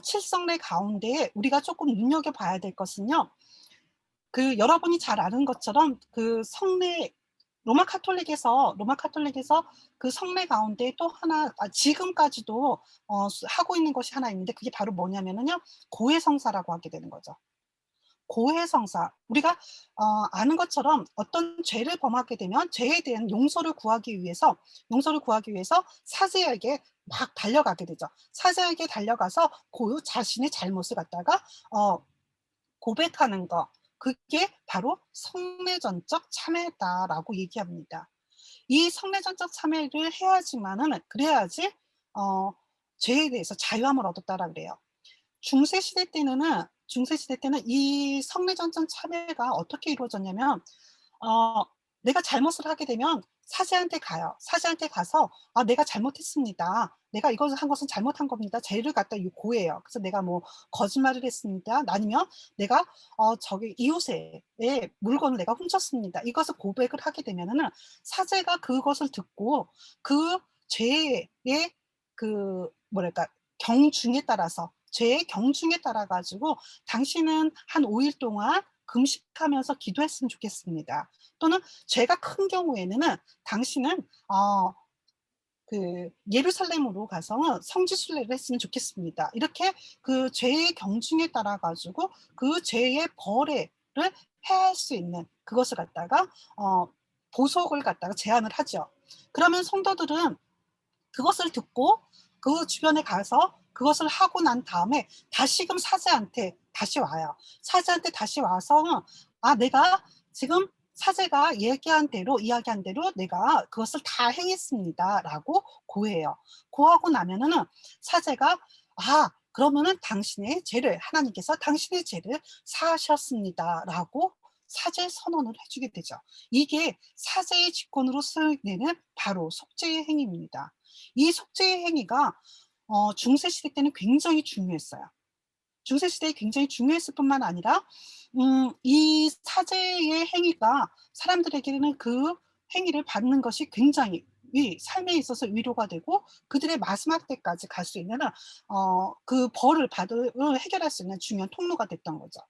칠성례 가운데에 우리가 조금 눈여겨 봐야 될 것은요. 여러분이 잘 아는 것처럼 로마 카톨릭에서 그 성례 가운데 또 하나, 지금까지도 하고 있는 것이 하나 있는데, 그게 바로 뭐냐면은요, 고해성사라고 하게 되는 거죠. 고해성사. 우리가 아는 것처럼 어떤 죄를 범하게 되면 죄에 대한 용서를 구하기 위해서 사제에게 막 달려가게 되죠. 사제에게 달려가서 자신의 잘못을 갖다가 고백하는 거, 그게 바로 성례전적 참회다라고 얘기합니다. 이 성례전적 참회를 그래야지 어 죄에 대해서 자유함을 얻었다라 그래요. 중세 시대 때는 이 성례전적 참회가 어떻게 이루어졌냐면, 어 내가 잘못을 하게 되면 사제한테 가요. 사제한테 가서 "아, 내가 잘못했습니다. 내가 이것을 한 것은 잘못한 겁니다." 죄를 갖다 고해요. 그래서 "내가 뭐 거짓말을 했습니다." 아니면 "내가 저기 이웃의 물건을 내가 훔쳤습니다." 이것을 고백을 하게 되면은 사제가 그것을 듣고 그 죄의 뭐랄까, 죄의 경중에 따라 가지고 "당신은 한 5일 동안 금식하면서 기도했으면 좋겠습니다." 또는 죄가 큰 경우에는 "당신은 예루살렘으로 가서 성지 순례를 했으면 좋겠습니다." 이렇게 그 죄의 경중에 따라 가지고 그 죄의 벌에를 해할 수 있는 그것을 갖다가 보석을 갖다가 제안을 하죠. 그러면 성도들은 그것을 듣고 그 주변에 가서 그것을 하고 난 다음에 다시금 사제한테 다시 와요. 사제한테 다시 와서 내가 지금 사제가 이야기한 대로 내가 그것을 다 행했습니다."라고 고해요. 고하고 나면은 사제가 그러면은 하나님께서 당신의 죄를 사하셨습니다."라고 사죄 선언을 해 주게 되죠. 이게 사제의 직권으로 수행되는 바로 속죄의 행위입니다. 이 속죄의 행위가 중세 시대 때는 굉장히 중요했어요. 중세 시대에 굉장히 중요했을 뿐만 아니라 이 사제의 행위가 사람들에게는 그 행위를 받는 것이 굉장히 삶에 있어서 위로가 되고, 그들의 마지막 때까지 갈 수 있는 그 벌을 해결할 수 있는 중요한 통로가 됐던 거죠.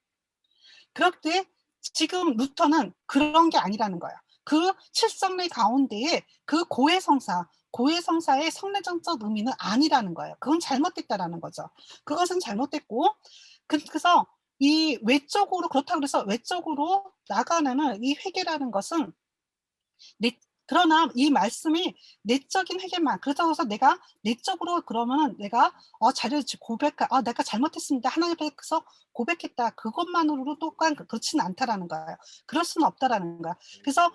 그런데 지금 루터는 그런 게 아니라는 거야. 그 칠성례 가운데에 그 고해성사의 성례정적 의미는 아니라는 거예요. 그건 잘못됐다라는 거죠. 그것은 잘못됐고, 그래서 그렇다고 해서 외적으로 나가는 이 회개라는 것은 그러나 이 말씀이 내적인 회개만 그렇다고 해서 내가 내적으로 그러면은 내가 자기를 내가 잘못했습니다. 하나님 앞에서 고백했다. 그것만으로도 또한 그렇지는 않다라는 거예요. 그럴 수는 없다라는 거야. 그래서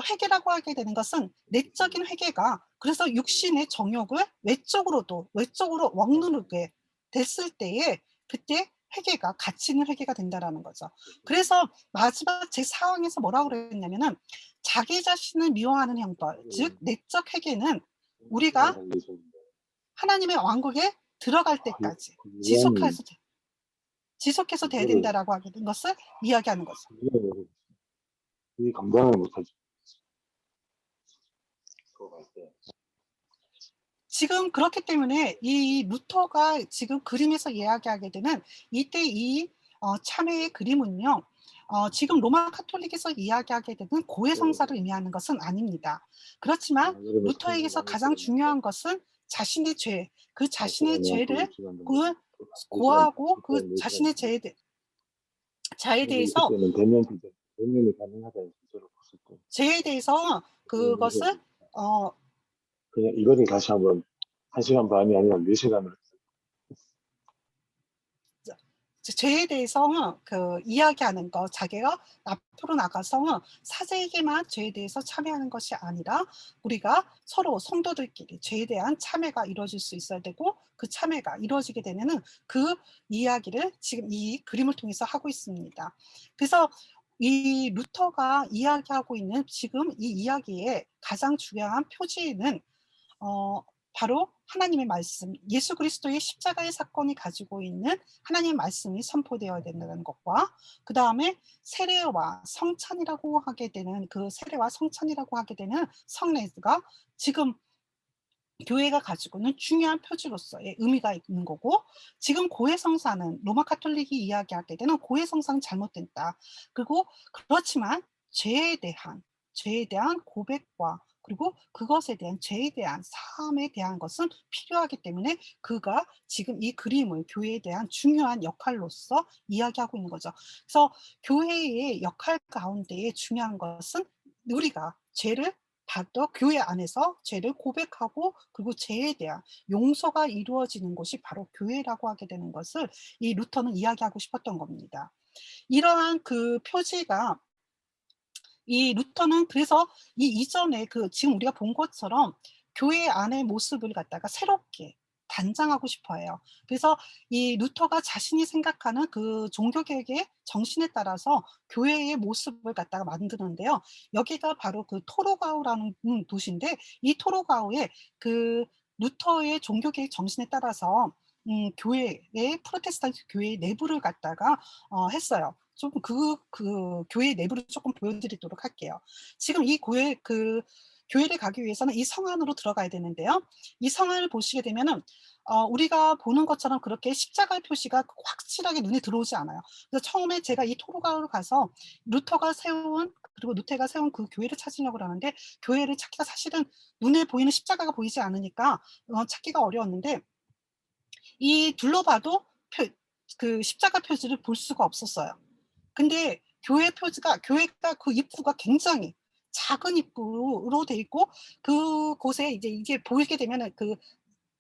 회개라고 하게 되는 것은 내적인 회개가 그래서 육신의 정욕을 외적으로 억누르게 됐을 때에 그때 회개가 가치 있는 회개가 된다라는 거죠. 그래서 마지막 제4항에서 뭐라고 그랬냐면은 자기 자신을 미워하는 형벌, 즉 내적 회개는 우리가 하나님의 왕국에 들어갈 때까지 이거는 지속해서 돼야 이거를 된다라고 하는 것을 이야기하는 거죠. 이 감당을 못하죠. 들어갈 때. 지금 그렇기 때문에 이 루터가 지금 그림에서 이야기하게 되는 이때 이 참회의 그림은요. 지금 로마 카톨릭에서 이야기하게 되는 고해 성사를 의미하는 것은 아닙니다. 그렇지만 여러분 루터에게서 가장 중요한 것은 자신의 죄, 그 자신의 죄를 그 고하고 그 자신의 자에 대해서 그때는 대면이 가능하다는 주제로 봤을 때 죄에 대해서 그것을 어 그냥 이거를 다시 한번 1시간 반이 아니라 4시간을 죄에 대해서 이야기하는 것, 자기가 앞으로 나가서 사제에게만 죄에 대해서 참여하는 것이 아니라 우리가 서로 성도들끼리 죄에 대한 참회가 이루어질 수 있어야 되고 그 참회가 이루어지게 되면은 그 이야기를 지금 이 그림을 통해서 하고 있습니다. 그래서 이 루터가 이야기하고 있는 지금 이 이야기의 가장 중요한 표지는 바로 하나님의 말씀, 예수 그리스도의 십자가의 사건이 가지고 있는 하나님의 말씀이 선포되어야 된다는 것과 그다음에 세례와 성찬이라고 하게 되는 그 세례와 성찬이라고 하게 되는 성례가 지금 교회가 가지고 있는 중요한 표지로서의 의미가 있는 거고 지금 고해성사는 로마 카톨릭이 이야기하게 되는 고해성사는 잘못됐다. 그리고 그렇지만 죄에 대한 고백과 그리고 그것에 대한 죄에 대한 사함에 대한 것은 필요하기 때문에 그가 지금 이 그림을 교회에 대한 중요한 역할로서 이야기하고 있는 거죠. 그래서 교회의 역할 가운데에 중요한 것은 우리가 죄를 받도 교회 안에서 죄를 고백하고 그리고 죄에 대한 용서가 이루어지는 곳이 바로 교회라고 하게 되는 것을 이 루터는 이야기하고 싶었던 겁니다. 이러한 그 표지가 이 루터는 그래서 이 이전에 지금 우리가 본 것처럼 교회 안의 모습을 갖다가 새롭게 단장하고 싶어 해요. 그래서 이 루터가 자신이 생각하는 그 종교개혁의 정신에 따라서 교회의 모습을 갖다가 만드는데요. 여기가 바로 그 토로가우라는 도시인데 이 토로가우에 그 루터의 종교개혁 정신에 따라서 교회의 프로테스탄트 교회의 내부를 갖다가 했어요. 좀 교회 내부를 조금 보여드리도록 할게요. 지금 이 교회를 가기 위해서는 이 성 안으로 들어가야 되는데요. 이 성 안을 보시게 되면은 우리가 보는 것처럼 그렇게 십자가의 표시가 확실하게 눈에 들어오지 않아요. 그래서 처음에 제가 이 토로가로 가서 루터가 세운 그 교회를 찾으려고 그러는데 교회를 찾기가 사실은 눈에 보이는 십자가가 보이지 않으니까 찾기가 어려웠는데 이 둘러봐도 그 십자가 표지를 볼 수가 없었어요. 근데 교회가 그 입구가 굉장히 작은 입구로 돼 있고 그곳에 이게 보이게 되면은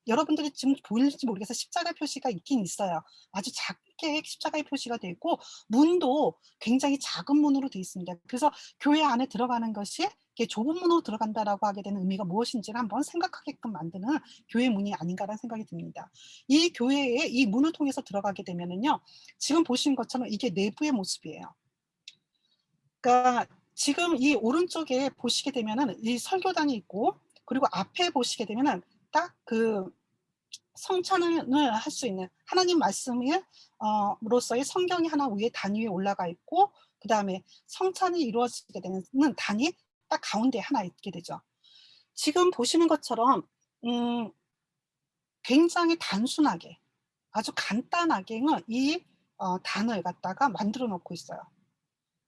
여러분들이 지금 보일지 모르겠어요. 십자가 표시가 있긴 있어요. 아주 작게 십자가의 표시가 돼 있고 문도 굉장히 작은 문으로 돼 있습니다. 그래서 교회 안에 들어가는 것이 이렇게 좁은 문으로 들어간다라고 하게 되는 의미가 무엇인지를 한번 생각하게끔 만드는 교회 문이 아닌가라는 생각이 듭니다. 이 교회에 이 문을 통해서 들어가게 되면은요. 지금 보신 것처럼 이게 내부의 모습이에요. 그러니까 지금 이 오른쪽에 보시게 되면은 이 설교단이 있고 그리고 앞에 보시게 되면은 딱 성찬을 할 수 있는 하나님 말씀이 로서의 성경이 하나 위에 단 위에 올라가 있고 그다음에 성찬이 이루어지게 되는 단이 딱 가운데 하나 있게 되죠. 지금 보시는 것처럼 굉장히 단순하게 아주 간단하게는 이 단을 갖다가 만들어 놓고 있어요.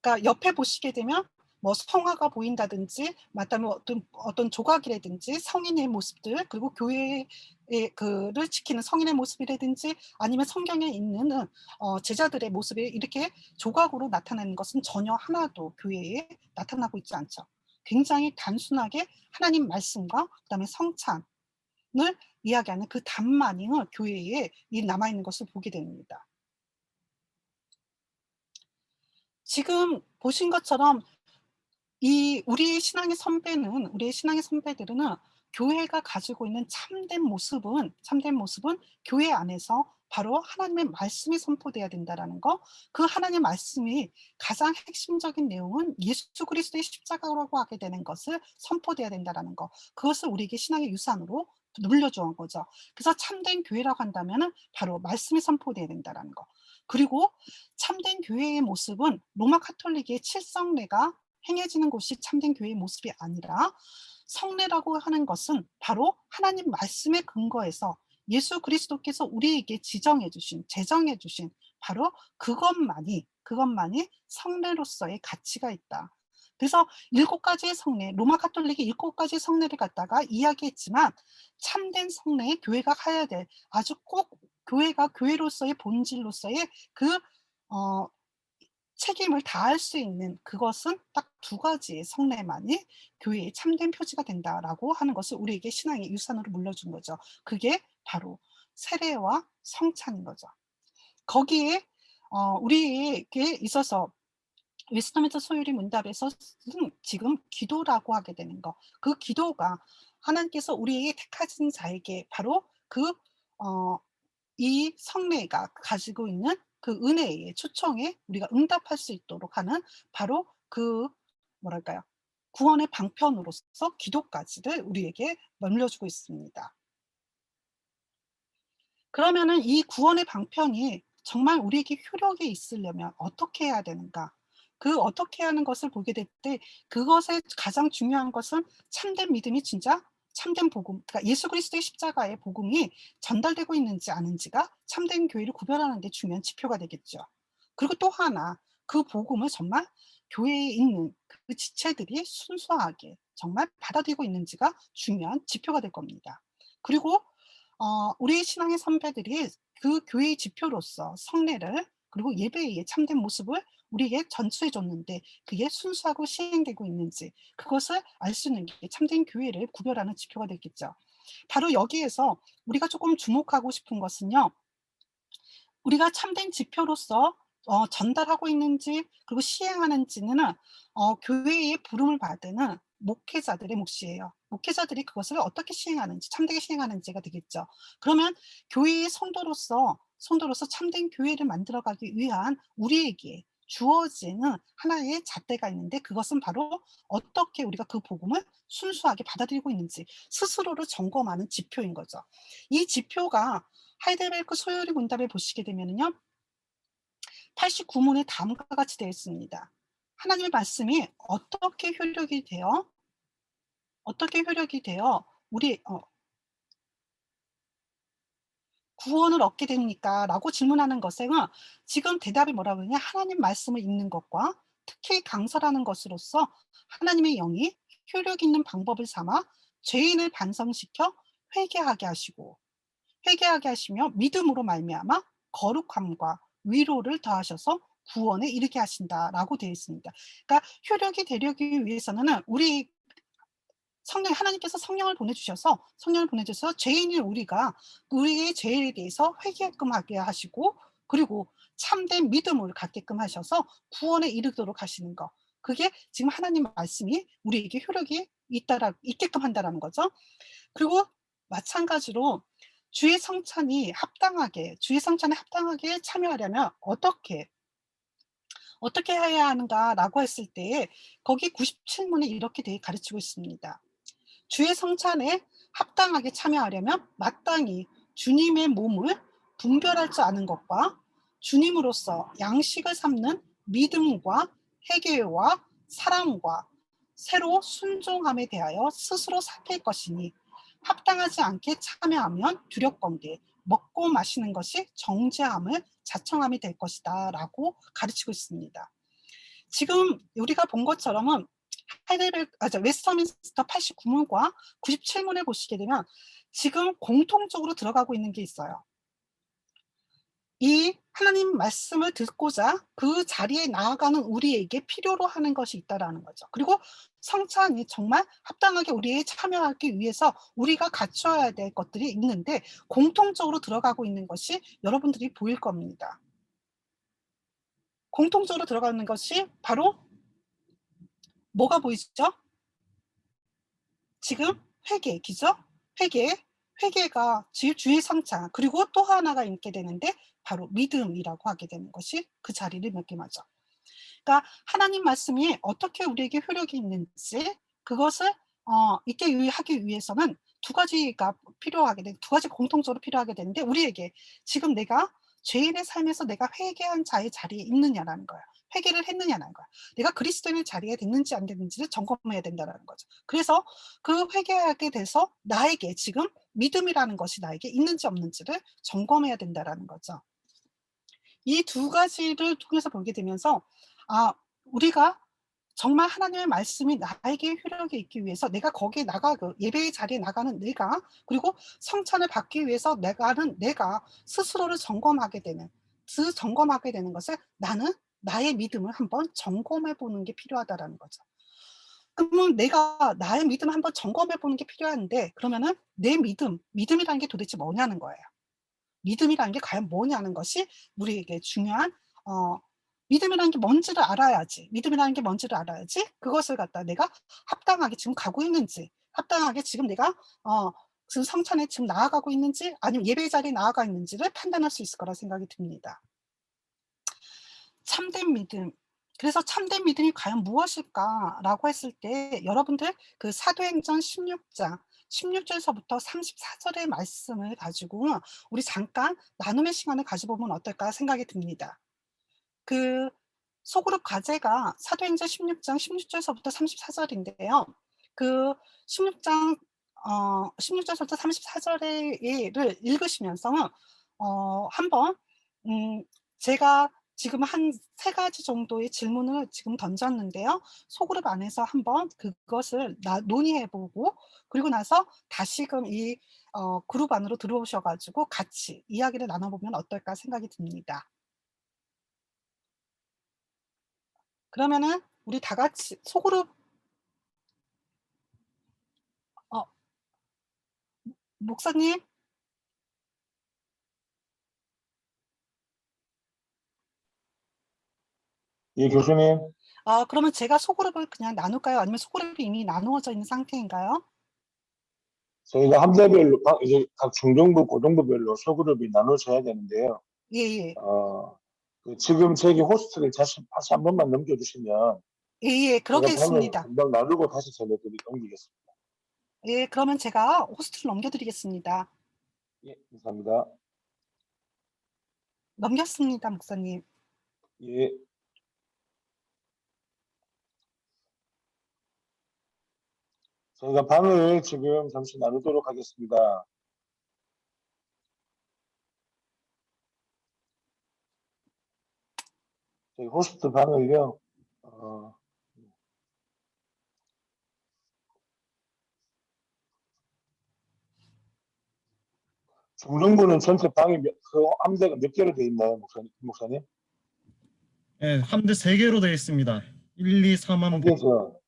그러니까 옆에 보시게 되면 뭐 성화가 보인다든지 마다면 어떤 조각이라든지 성인의 모습들 그리고 교회의 그를 지키는 성인의 모습이라든지 아니면 성경에 있는 제자들의 모습이 이렇게 조각으로 나타나는 것은 전혀 하나도 교회에 나타나고 있지 않죠. 굉장히 단순하게 하나님 말씀과 그다음에 성찬을 이야기하는 그 단만이 교회에 남아 있는 것을 보게 됩니다. 지금 보신 것처럼 우리의 신앙의 선배들은 교회가 가지고 있는 참된 모습은 교회 안에서 바로 하나님의 말씀이 선포돼야 된다라는 거. 그 하나님의 말씀이 가장 핵심적인 내용은 예수 그리스도의 십자가라고 하게 되는 것을 선포돼야 된다라는 거. 그것을 우리에게 신앙의 유산으로 물려주는 거죠. 그래서 참된 교회라고 한다면은 바로 말씀이 선포돼야 된다라는 거. 그리고 참된 교회의 모습은 로마 가톨릭의 칠성례가 행해지는 곳이 참된 교회의 모습이 아니라, 성례라고 하는 것은 바로 하나님 말씀에 근거해서 예수 그리스도께서 우리에게 제정해 주신 바로 그것만이 성례로서의 가치가 있다. 그래서 7가지의 성례, 로마 가톨릭이 7가지의 성례를 갖다가 이야기했지만, 참된 성례에 교회가 가야 될, 아주 꼭 교회가 교회로서의 본질로서의 그 어 책임을 다할 수 있는 그것은 딱 2가지의 성례만이 교회의 참된 표지가 된다라고 하는 것을 우리에게 신앙의 유산으로 물려준 거죠. 그게 바로 세례와 성찬인 거죠. 거기에 우리에게 있어서 웨스트민스터 소유리 문답에서 지금 기도라고 하게 되는 거. 그 기도가 하나님께서 우리에게 택하신 자에게 바로 이 성례가 가지고 있는 그 은혜의 초청에 우리가 응답할 수 있도록 하는 바로 그 뭐랄까요? 구원의 방편으로서 기도까지를 우리에게 물려주고 있습니다. 그러면은 이 구원의 방편이 정말 우리에게 효력이 있으려면 어떻게 해야 되는가? 그 어떻게 하는 것을 보게 될 때, 그것의 가장 중요한 것은 참된 믿음이 진짜 참된 복음, 그러니까 예수 그리스도의 십자가의 복음이 전달되고 있는지 아닌지가 참된 교회를 구별하는 데 중요한 지표가 되겠죠. 그리고 또 하나, 그 복음을 정말 교회에 있는 그 지체들이 순수하게 정말 받아들이고 있는지가 중요한 지표가 될 겁니다. 그리고 우리 신앙의 선배들이 그 교회의 지표로서 성례를, 그리고 예배의 참된 모습을 우리에게 전수해 줬는데, 그게 순수하고 시행되고 있는지, 그것을 알 수 있는 게 참된 교회를 구별하는 지표가 되겠죠. 바로 여기에서 우리가 조금 주목하고 싶은 것은요, 우리가 참된 지표로서 전달하고 있는지, 그리고 시행하는지는 교회의 부름을 받는 목회자들의 몫이에요. 목회자들이 그것을 어떻게 시행하는지, 참되게 시행하는지가 되겠죠. 그러면 교회의 성도로서 참된 교회를 만들어가기 위한 우리에게 주어지는 하나의 잣대가 있는데, 그것은 바로 어떻게 우리가 그 복음을 순수하게 받아들이고 있는지 스스로를 점검하는 지표인 거죠. 이 지표가 하이델베르크 소요리 문답을 보시게 되면은요, 89문에 다음과 같이 되어 있습니다. 하나님의 말씀이 어떻게 효력이 되어 우리 구원을 얻게 됩니까?라고 질문하는 것에 지금 대답이 뭐라고 그러냐, 하나님 말씀을 읽는 것과 특히 강설하는 것으로서 하나님의 영이 효력 있는 방법을 삼아 죄인을 반성시켜 회개하게 하시고, 회개하게 하시며 믿음으로 말미암아 거룩함과 위로를 더하셔서 구원에 이르게 하신다라고 되어 있습니다. 그러니까 효력이 되려기 위해서는 하나님께서 성령을 보내주셔서 죄인인 우리의 죄에 대해서 회개하게끔 하게 하시고, 그리고 참된 믿음을 갖게끔 하셔서 구원에 이르도록 하시는 거. 그게 지금 하나님 말씀이 우리에게 효력이 있게끔 한다라는 거죠. 그리고 마찬가지로 주의 성찬에 합당하게 참여하려면 어떻게 해야 하는가라고 했을 때에, 거기 97문에 이렇게 가르치고 있습니다. 주의 성찬에 합당하게 참여하려면 마땅히 주님의 몸을 분별할 줄 아는 것과 주님으로서 양식을 삼는 믿음과 회개와 사랑과 새로 순종함에 대하여 스스로 살필 것이니, 합당하지 않게 참여하면 두렵건대 먹고 마시는 것이 정죄함을 자청함이 될 것이다 라고 가르치고 있습니다. 지금 우리가 본 것처럼은 웨스터민스터 89문과 97문을 97문을 보시게 되면 지금 공통적으로 들어가고 있는 게 있어요. 이 하나님 말씀을 듣고자 그 자리에 나아가는 우리에게 필요로 하는 것이 있다라는 거죠. 그리고 성찬이 정말 합당하게 우리에 참여하기 위해서 우리가 갖춰야 될 것들이 있는데 공통적으로 들어가고 있는 것이 여러분들이 보일 겁니다. 공통적으로 들어가는 것이 바로 뭐가 보이시죠? 지금 회개, 그죠? 회개, 회개가 주의 성찬, 그리고 또 하나가 있게 되는데 바로 믿음이라고 하게 되는 것이 그 자리를 맡김하죠. 그러니까 하나님 말씀이 어떻게 우리에게 효력이 있는지 그것을 있게 하기 위해서는 두 가지가 필요하게 돼, 두 가지 공통적으로 필요하게 되는데 우리에게 지금 내가 죄인의 삶에서 내가 회개한 자의 자리에 있느냐라는 거예요. 회개를 했느냐라는 거야. 내가 그리스도인의 자리에 됐는지 안 됐는지를 점검해야 된다는 거죠. 그래서 그 회개하게 돼서 나에게 지금 믿음이라는 것이 나에게 있는지 없는지를 점검해야 된다는 거죠. 이 두 가지를 통해서 보게 되면서 우리가 정말 하나님의 말씀이 나에게 효력이 있기 위해서 내가 거기에 예배의 자리에 나가는 내가, 그리고 성찬을 받기 위해서 내가 스스로를 점검하게 되는 것을 나는 나의 믿음을 한번 점검해 보는 게 필요하다라는 거죠. 그러면 내가 나의 믿음을 한번 점검해 보는 게 필요한데 그러면은 내 믿음이라는 게 도대체 뭐냐는 거예요. 믿음이라는 게 과연 뭐냐는 것이 우리에게 중요한 어 믿음이라는 게 뭔지를 알아야지. 믿음이라는 게 뭔지를 알아야지 그것을 갖다 내가 합당하게 지금 가고 있는지, 합당하게 지금 내가 지금 성찬에 지금 나아가고 있는지 아니면 예배의 자리에 나아가 있는지를 판단할 수 있을 거라 생각이 듭니다. 참된 믿음. 그래서 '참된 믿음이 과연 무엇일까?'라고 했을 때 여러분들 그 사도행전 16장 16절서부터 34절의 말씀을 가지고 우리 잠깐 나눔의 시간을 가져보면 어떨까 생각이 듭니다. 그 소그룹 과제가 사도행전 16장 16절서부터 34절인데요. 그 16장 16절서부터 34절의 를 읽으시면서 한번 제가 지금 한 3 가지 정도의 질문을 지금 던졌는데요. 소그룹 안에서 한번 그것을 논의해 보고 그리고 나서 다시금 이 그룹 안으로 들어오셔 가지고 같이 이야기를 나눠 보면 어떨까 생각이 듭니다. 그러면은 우리 다 같이 소그룹 어 목사님 예, 교수님. 그러면 제가 소그룹을 그냥 나눌까요? 아니면 소그룹이 이미 나누어져 있는 상태인가요? 저희가 함대별로 이제 각 중등부, 고등부별로 소그룹이 나눠져야 되는데요. 예예. 어, 지금 저기 호스트를 다시 한 번만 넘겨주시면 예예. 제가 방을 그러겠습니다. 금방 나누고 다시 옮기겠습니다. 예. 그러면 제가 호스트를 넘겨 드리겠습니다. 예, 감사합니다. 넘겼습니다, 목사님. 예, 저희가 방을 지금 잠시 나누도록 하겠습니다. 저희 호스트 방을요, 어, 중등부는 전체 방이 함대가 몇 개로 되어 있나요, 목사님? 네, 함대 3개로 되어 있습니다. 1, 2, 3 함대. 3개죠.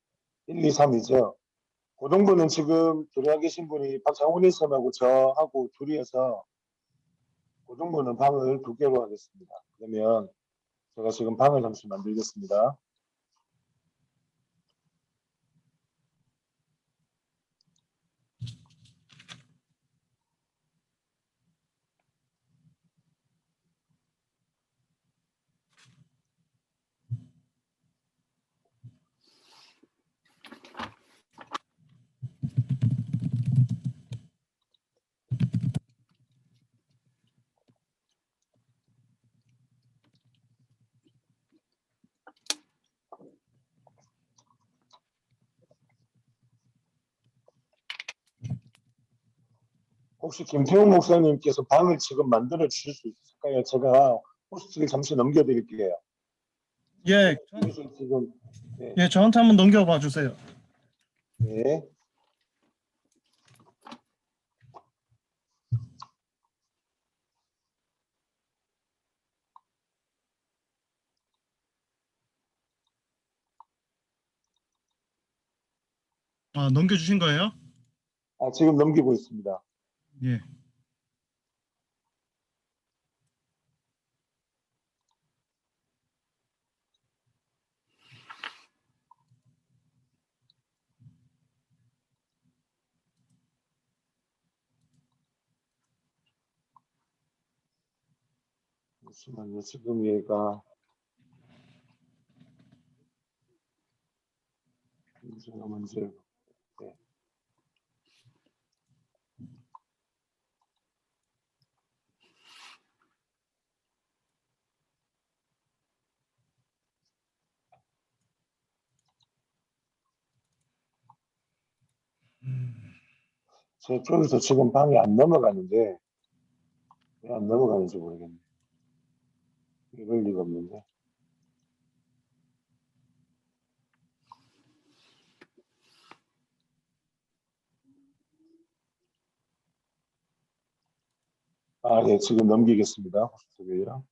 1, 2, 3이죠. 고등부는 지금 들어와 계신 분이 박장훈이 쌤하고 저하고 둘이어서 고등부는 방을 2개로 하겠습니다. 그러면 제가 지금 방을 잠시 만들겠습니다. 혹시 김태웅 목사님께서 방을 지금 만들어 주실 수 있을까요? 제가 호스트를 잠시 넘겨드릴게요. 예, 여기서 지금 네, 예, 저한테 한번 넘겨봐 주세요. 네. 아, 넘겨주신 거예요? 지금 넘기고 있습니다. 예. 잠시만요. 지금 얘가 문제가 문제고. 네. 제 쪽에서 지금 방이 안 넘어가는데 왜 안 넘어가는지 모르겠네. 이럴 리가 없는데. 네, 지금 넘기겠습니다. 호스트웨이요.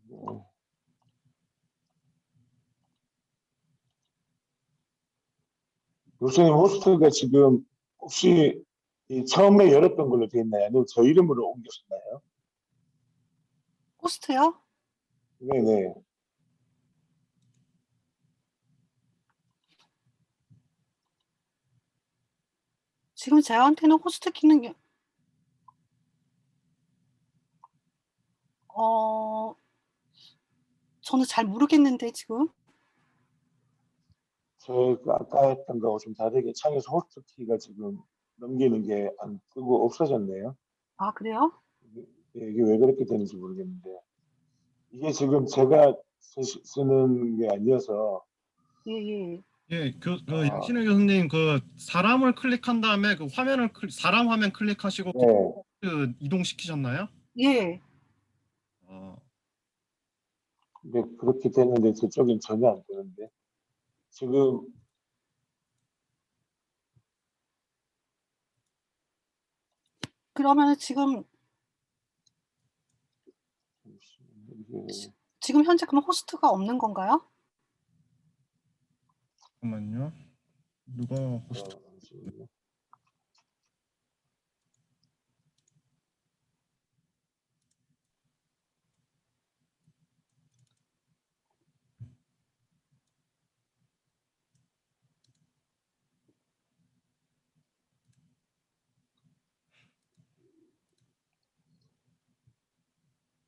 네. 교수님 호스트가 지금 혹시 처음에 열었던 걸로 돼 있나요? 아니면 저 이름으로 옮겼나요? 호스트요? 네네. 지금 저한테는 호스트 기능이 어, 저는 잘 모르겠는데 지금. 제가 아까 했던 거하고 좀 다르게 창에서 호스트 키가 지금 넘기는 게 안 뜨고 없어졌네요. 아, 그래요? 이게 왜 그렇게 되는지 모르겠는데 이게 지금 제가 쓰는 게 아니어서 예, 예. 예, 아, 양신혜 교수님 그 사람을 클릭한 다음에 그 화면을 사람 화면 클릭하시고 네, 이동시키셨나요? 예. 어, 근데 그렇게 됐는데 저쪽엔 전혀 안 되는데 지금 그러면 지금 이게 지금 현재 그럼 호스트가 없는 건가요? 잠깐만요. 누가 호스트? 잠시만요.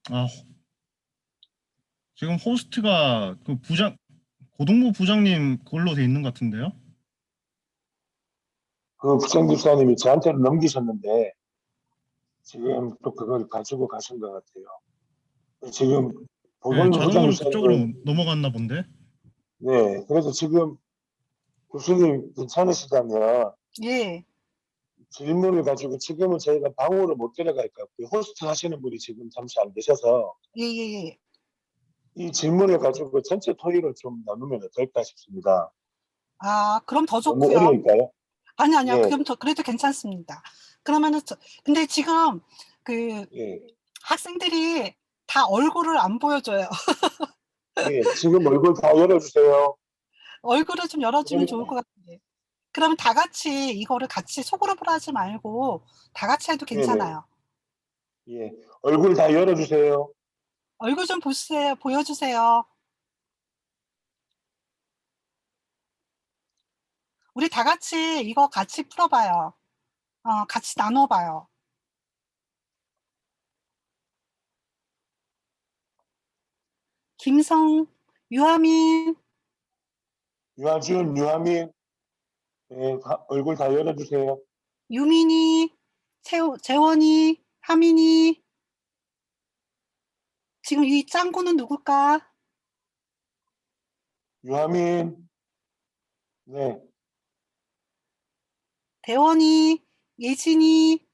아, 지금 호스트가 그 고동부 부장님 그걸로 돼 있는 것 같은데요? 그 부장집사님이 저한테로 넘기셨는데 지금 또 그걸 가지고 가신 것 같아요. 지금 예, 보건부 자동으로 그쪽으로 부장집사님은 넘어갔나 본데. 네, 그래서 지금 교수님 괜찮으시다면 예. 질문을 가지고 지금은 저희가 방으로 못 들어갈 것 같고요. 호스트 하시는 분이 지금 잠시 안 계셔서 예, 예, 예. 이 질문을 가지고 전체 토의를 좀 나누면 어떨까 싶습니다. 아, 그럼 더 너무 좋고요. 어려울까요? 아니요. 예, 그럼 그래도 괜찮습니다. 그러면은 근데 지금 그 예, 학생들이 다 얼굴을 안 보여줘요. 예. 지금 얼굴 다 열어주세요. 얼굴을 좀 열어주면 좋을 그러면, 것 같은데. 그러면 다 같이 이거를 같이 소그룹을 하지 말고 다 같이 해도 네네. 괜찮아요. 예. 얼굴 다 열어주세요. 얼굴 좀 보여주세요. 우리 다 같이 이거 같이 풀어봐요. 같이 나눠봐요. 김성, 유하민, 유아준, 유아민, 예, 얼굴 다 열어주세요. 유민이, 재원이, 하민이. 지금 이 짱구는 누굴까? 유아민, 네. 대원이, 예진이.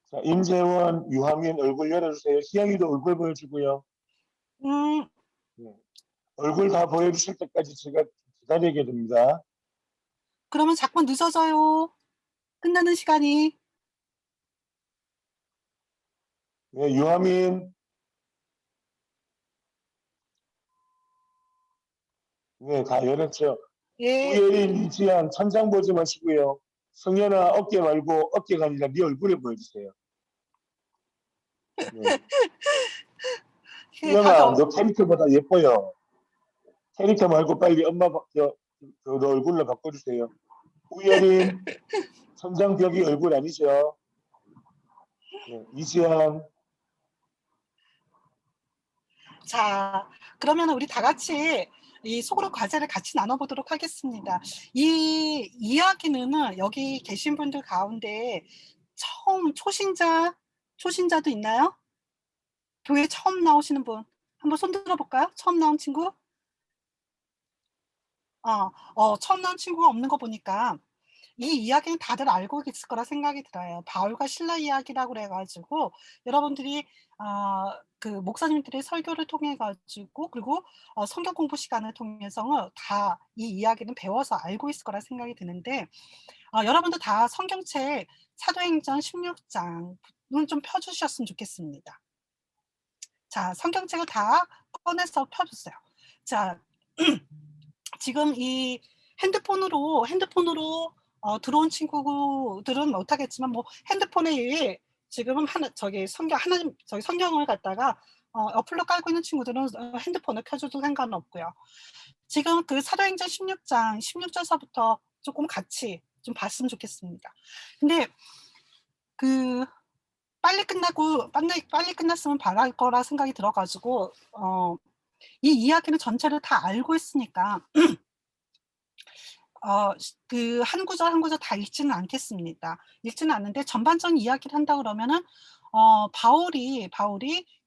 자, 임재원, 유하민 얼굴 열어주세요. 희영이도 얼굴 보여주고요. 음, 네. 얼굴 다 보여주실 때까지 제가 기다리게 됩니다. 그러면 자꾸 늦어져요. 끝나는 시간이. 네, 유하민, 네, 다 열었죠. 예. 우예린, 이지한 천장 보지 마시고요. 성현아 어깨 말고 어깨가 아니라 네 얼굴에 보여주세요. 네. 그 다들 수영아, 너 캐릭터보다 예뻐요. 캐릭터 말고 빨리 엄마 너 얼굴로 바꿔주세요. 우예린, 천장 벽이 얼굴 아니죠? 네, 이지한, 자, 그러면 우리 다 같이 이 속으로 과제를 같이 나눠보도록 하겠습니다. 이 이야기는 여기 계신 분들 가운데 처음 초신자도 있나요? 교회 처음 나오시는 분 한번 손 들어볼까요? 처음 나온 친구? 처음 나온 친구가 없는 거 보니까 이 이야기는 다들 알고 있을 거라 생각이 들어요. 바울과 실라 이야기라고 그래가지고 여러분들이 그 목사님들의 설교를 통해 가지고 그리고 성경 공부 시간을 통해서 다 이 이야기는 배워서 알고 있을 거라 생각이 드는데 여러분들 다 성경책 사도행전 16장을 좀 펴주셨으면 좋겠습니다. 자, 성경책을 다 꺼내서 펴주세요. 자, 지금 이 핸드폰으로 들어온 친구들은 못하겠지만 뭐 핸드폰에 지금은 하나님 성경을 갖다가 어플로 깔고 있는 친구들은 핸드폰을 켜줘도 상관없고요. 지금 그 사도행전 16장 16절서부터 조금 같이 좀 봤으면 좋겠습니다. 근데 그 빨리 끝났으면 바랄 거라 생각이 들어가지고 이 이야기는 전체를 다 알고 있으니까 그 한 구절 한 구절 다 읽지는 않겠습니다. 읽지는 않는데 전반적인 이야기를 한다 그러면은 바울이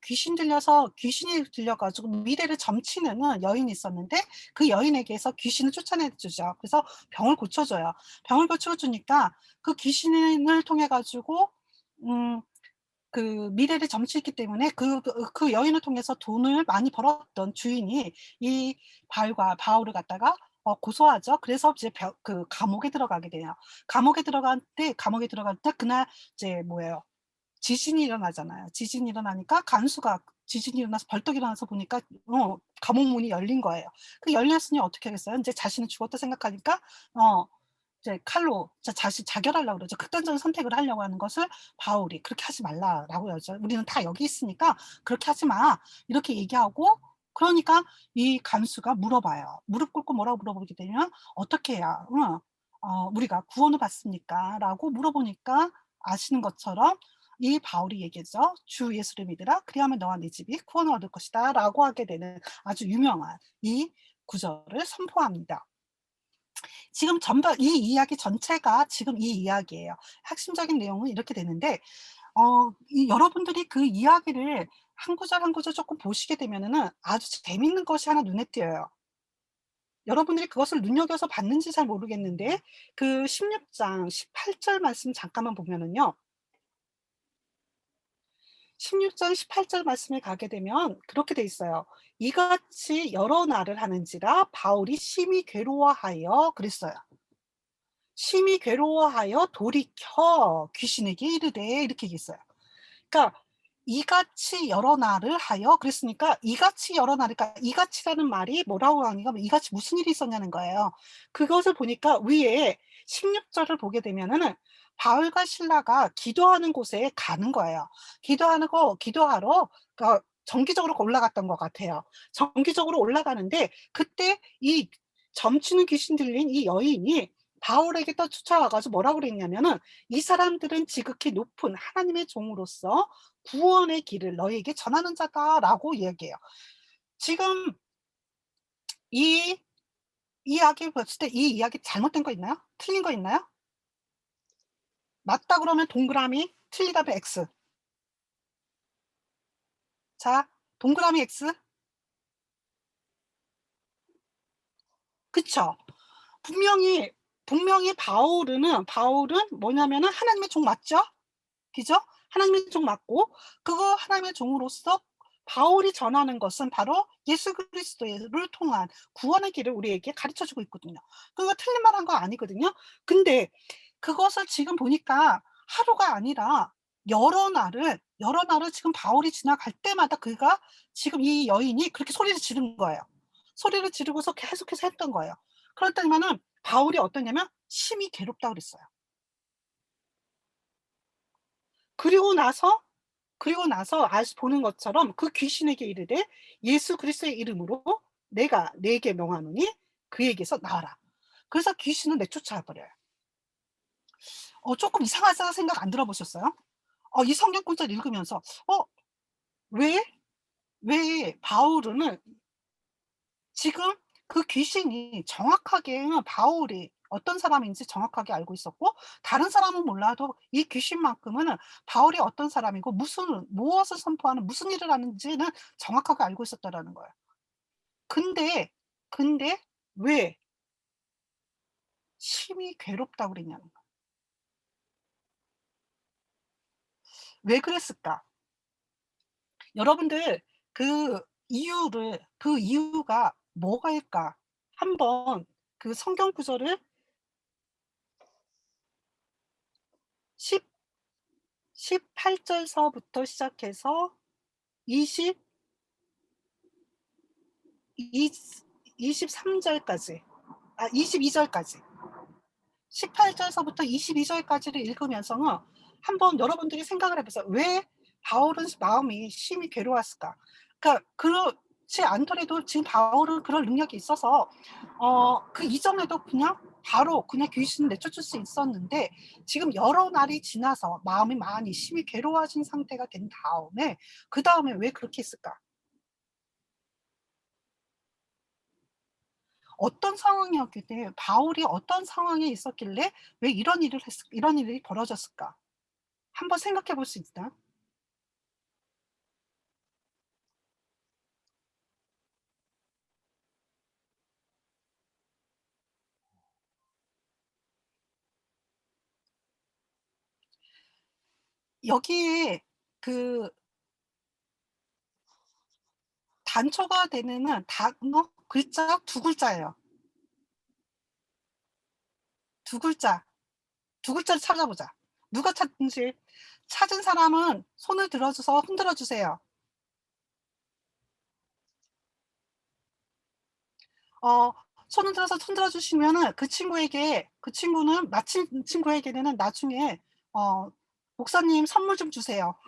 귀신이 들려가지고 미래를 점치는 여인이 있었는데 그 여인에게서 귀신을 쫓아내 주죠. 그래서 병을 고쳐줘요. 병을 고쳐주니까 그 귀신을 통해 가지고 그 미래를 점치기 때문에 그 여인을 통해서 돈을 많이 벌었던 주인이 이 바울을 갖다가 고소하죠. 그래서 이제 그 감옥에 들어가게 돼요. 감옥에 들어갈 때 그날 이제 뭐예요? 지진이 일어나잖아요. 지진이 일어나니까 지진이 일어나서 벌떡 일어나서 보니까 감옥 문이 열린 거예요. 그 열렸으니 어떻게 하겠어요? 이제 자신은 죽었다 생각하니까 이제 칼로 자결하려고 그러죠. 극단적인 선택을 하려고 하는 것을 바울이 그렇게 하지 말라라고 그러죠. 우리는 다 여기 있으니까 그렇게 하지 마. 이렇게 얘기하고 그러니까 이 간수가 물어봐요. 무릎 꿇고 뭐라고 물어보게 되면 어떻게 해야 우리가 구원을 받습니까? 라고 물어보니까 아시는 것처럼 이 바울이 얘기했죠. 주 예수를 믿으라. 그리하면 너와 네 집이 구원을 얻을 것이다. 라고 하게 되는 아주 유명한 이 구절을 선포합니다. 지금 이 이야기 전체가 지금 이 이야기예요. 핵심적인 내용은 이렇게 되는데 여러분들이 그 이야기를 한 구절 한 구절 조금 보시게 되면은 아주 재밌는 것이 하나 눈에 띄어요. 여러분들이 그것을 눈여겨서 봤는지 잘 모르겠는데 그 16장 18절 말씀 잠깐만 보면은요. 16장 18절 말씀에 가게 되면 그렇게 돼 있어요. 이같이 여러 날을 하는지라 바울이 심히 괴로워하여 그랬어요. 심히 괴로워하여 돌이켜 귀신에게 이르되 이렇게 얘기했어요. 그러니까 이같이 여러 날을 하여 그랬으니까 이같이 여러 날 그러니까 이같이라는 말이 뭐라고 하니까 이같이 무슨 일이 있었냐는 거예요. 그것을 보니까 위에 16절을 보게 되면은 바울과 실라가 기도하는 곳에 가는 거예요. 기도하러 그러니까 정기적으로 올라갔던 것 같아요. 정기적으로 올라가는데 그때 이 점치는 귀신 들린 이 여인이 바울에게 또 쫓아와가지고 뭐라고 그랬냐면은 이 사람들은 지극히 높은 하나님의 종으로서 구원의 길을 너희에게 전하는 자다라고 이야기해요. 지금 이 이야기 봤을 때 이 이야기 잘못된 거 있나요? 틀린 거 있나요? 맞다 그러면 동그라미, 틀리다면 X. 자, 동그라미 X. 그쵸? 분명히 바울은 뭐냐면은 하나님의 종 맞죠? 그죠? 하나님의 종 맞고 그거 하나님의 종으로서 바울이 전하는 것은 바로 예수 그리스도를 통한 구원의 길을 우리에게 가르쳐주고 있거든요. 그거 틀린 말 한 거 아니거든요. 근데 그것을 지금 보니까 하루가 아니라 여러 날을 지금 바울이 지나갈 때마다 지금 이 여인이 그렇게 소리를 지른 거예요. 소리를 지르고서 계속해서 했던 거예요. 그렇다면은 바울이 어떠냐면 심히 괴롭다 그랬어요. 그리고 나서 보는 것처럼 그 귀신에게 이르되 예수 그리스도의 이름으로 내가 네게 명하노니 그에게서 나와라. 그래서 귀신은 내쫓아 버려요. 조금 이상하다 생각 안 들어보셨어요? 이 성경 구절 읽으면서 왜 바울은 지금 그 귀신이 정확하게 바울이 어떤 사람인지 정확하게 알고 있었고, 다른 사람은 몰라도 이 귀신만큼은 바울이 어떤 사람이고 무엇을 선포하는 무슨 일을 하는지는 정확하게 알고 있었다라는 거예요. 근데 왜 심히 괴롭다고 그랬냐는 거예요. 왜 그랬을까? 여러분들 그 이유가 뭐가일까? 한번 그 성경 구절을 18절서부터 시작해서 20 23절까지 22절까지 18절서부터 22절까지를 읽으면서는 한번 여러분들이 생각을 해 보세요. 왜 바울은 마음이 심히 괴로웠을까? 그러니까 그렇지 않더라도 지금 바울은 그럴 능력이 있어서 그 이전에도 바로 귀신을 내쫓을 수 있었는데, 지금 여러 날이 지나서 마음이 많이 심히 괴로워진 상태가 된 다음에 그다음에 왜 그렇게 했을까? 어떤 상황이었길래, 바울이 어떤 상황에 있었길래 왜 이런 일이 벌어졌을까? 한번 생각해 볼 수 있나? 여기에 그 단초가 되는 단어 글자 두 글자예요. 두 글자를 찾아보자. 누가 찾든지 찾은 사람은 손을 들어줘서 흔들어 주세요. 손을 들어서 흔들어 주시면은 그 친구는 마친 친구에게는 나중에 목사님 선물 좀 주세요.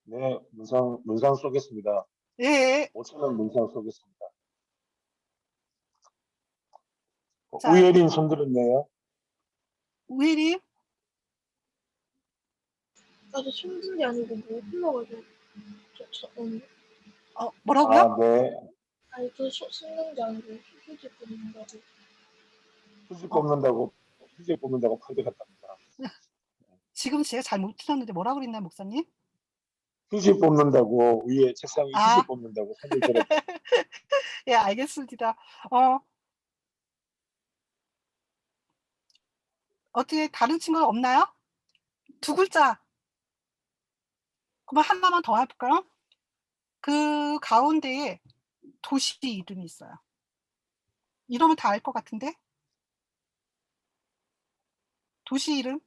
네, 문상 쏘겠습니다. 예. 5,000원 문상 쏘겠습니다. 자, 우예린 손들었네요. 우혜림. 저 힘든 게 아니고 뭐 흘러가지고 뭐라고요? 아, 네. 아니 저 숨는 게 아니고 휴지 뽑는다고. 휴지 뽑는다고 팔대 갔답니다. 지금 제가 잘 못 들었는데 뭐라고 그랬나요, 목사님? 휴지 뽑는다고, 위에 책상에 아. 휴지 뽑는다고 손을 들었다. 예, 알겠습니다. 어떻게 다른 친구가 없나요? 두 글자. 그럼 하나만 더 해볼까요? 그 가운데에 도시 이름이 있어요. 이러면 다 알 것 같은데? 도시 이름?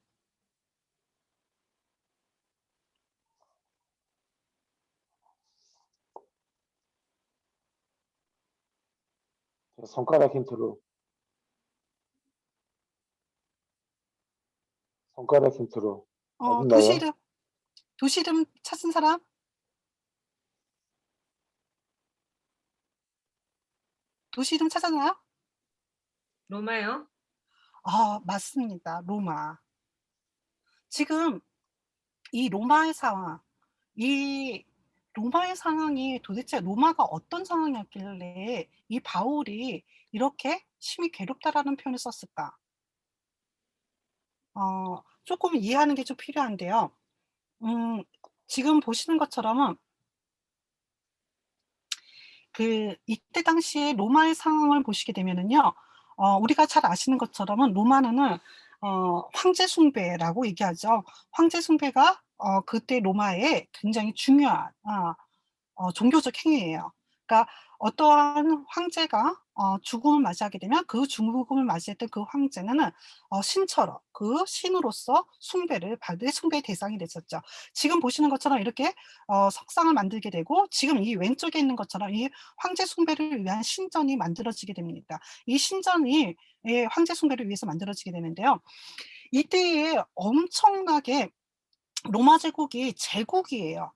손가락 힌트로. 어딨나요? 도시 이름 찾은 사람? 도시 이름 찾았나요? 로마요? 맞습니다. 로마. 지금 이 로마의 상황이 도대체 로마가 어떤 상황이었길래 이 바울이 이렇게 심히 괴롭다라는 표현을 썼을까? 조금 이해하는 게 좀 필요한데요. 지금 보시는 것처럼은 이때 당시에 로마의 상황을 보시게 되면은요, 우리가 잘 아시는 것처럼은 로마는 황제 숭배라고 얘기하죠. 황제 숭배가 그때 로마의 굉장히 중요한 종교적 행위예요. 그러니까 어떠한 황제가 죽음을 맞이하게 되면 그 죽음을 맞이했던 그 황제는 신처럼 그 신으로서 숭배를 받을 숭배의 대상이 됐었죠. 지금 보시는 것처럼 이렇게 석상을 만들게 되고 지금 이 왼쪽에 있는 것처럼 이 황제 숭배를 위한 신전이 만들어지게 됩니다. 이 신전이 황제 숭배를 위해서 만들어지게 되는데요. 이때에 엄청나게 로마 제국이 제국이에요.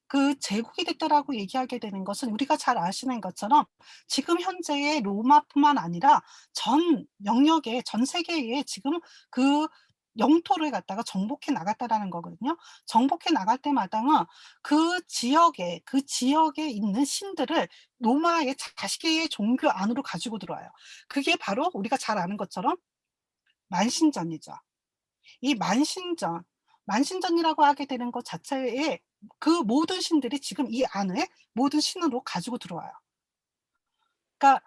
그 제국이 됐다라고 얘기하게 되는 것은 우리가 잘 아시는 것처럼 지금 현재의 로마뿐만 아니라 전 영역에 전 세계에 지금 그 영토를 갖다가 정복해 나갔다라는 거거든요. 정복해 나갈 때마다는 그 지역에 있는 신들을 로마의 자식의 종교 안으로 가지고 들어와요. 그게 바로 우리가 잘 아는 것처럼 만신전이죠. 이 만신전이라고 하게 되는 것 자체에 그 모든 신들이 지금 이 안에 모든 신으로 가지고 들어와요. 그러니까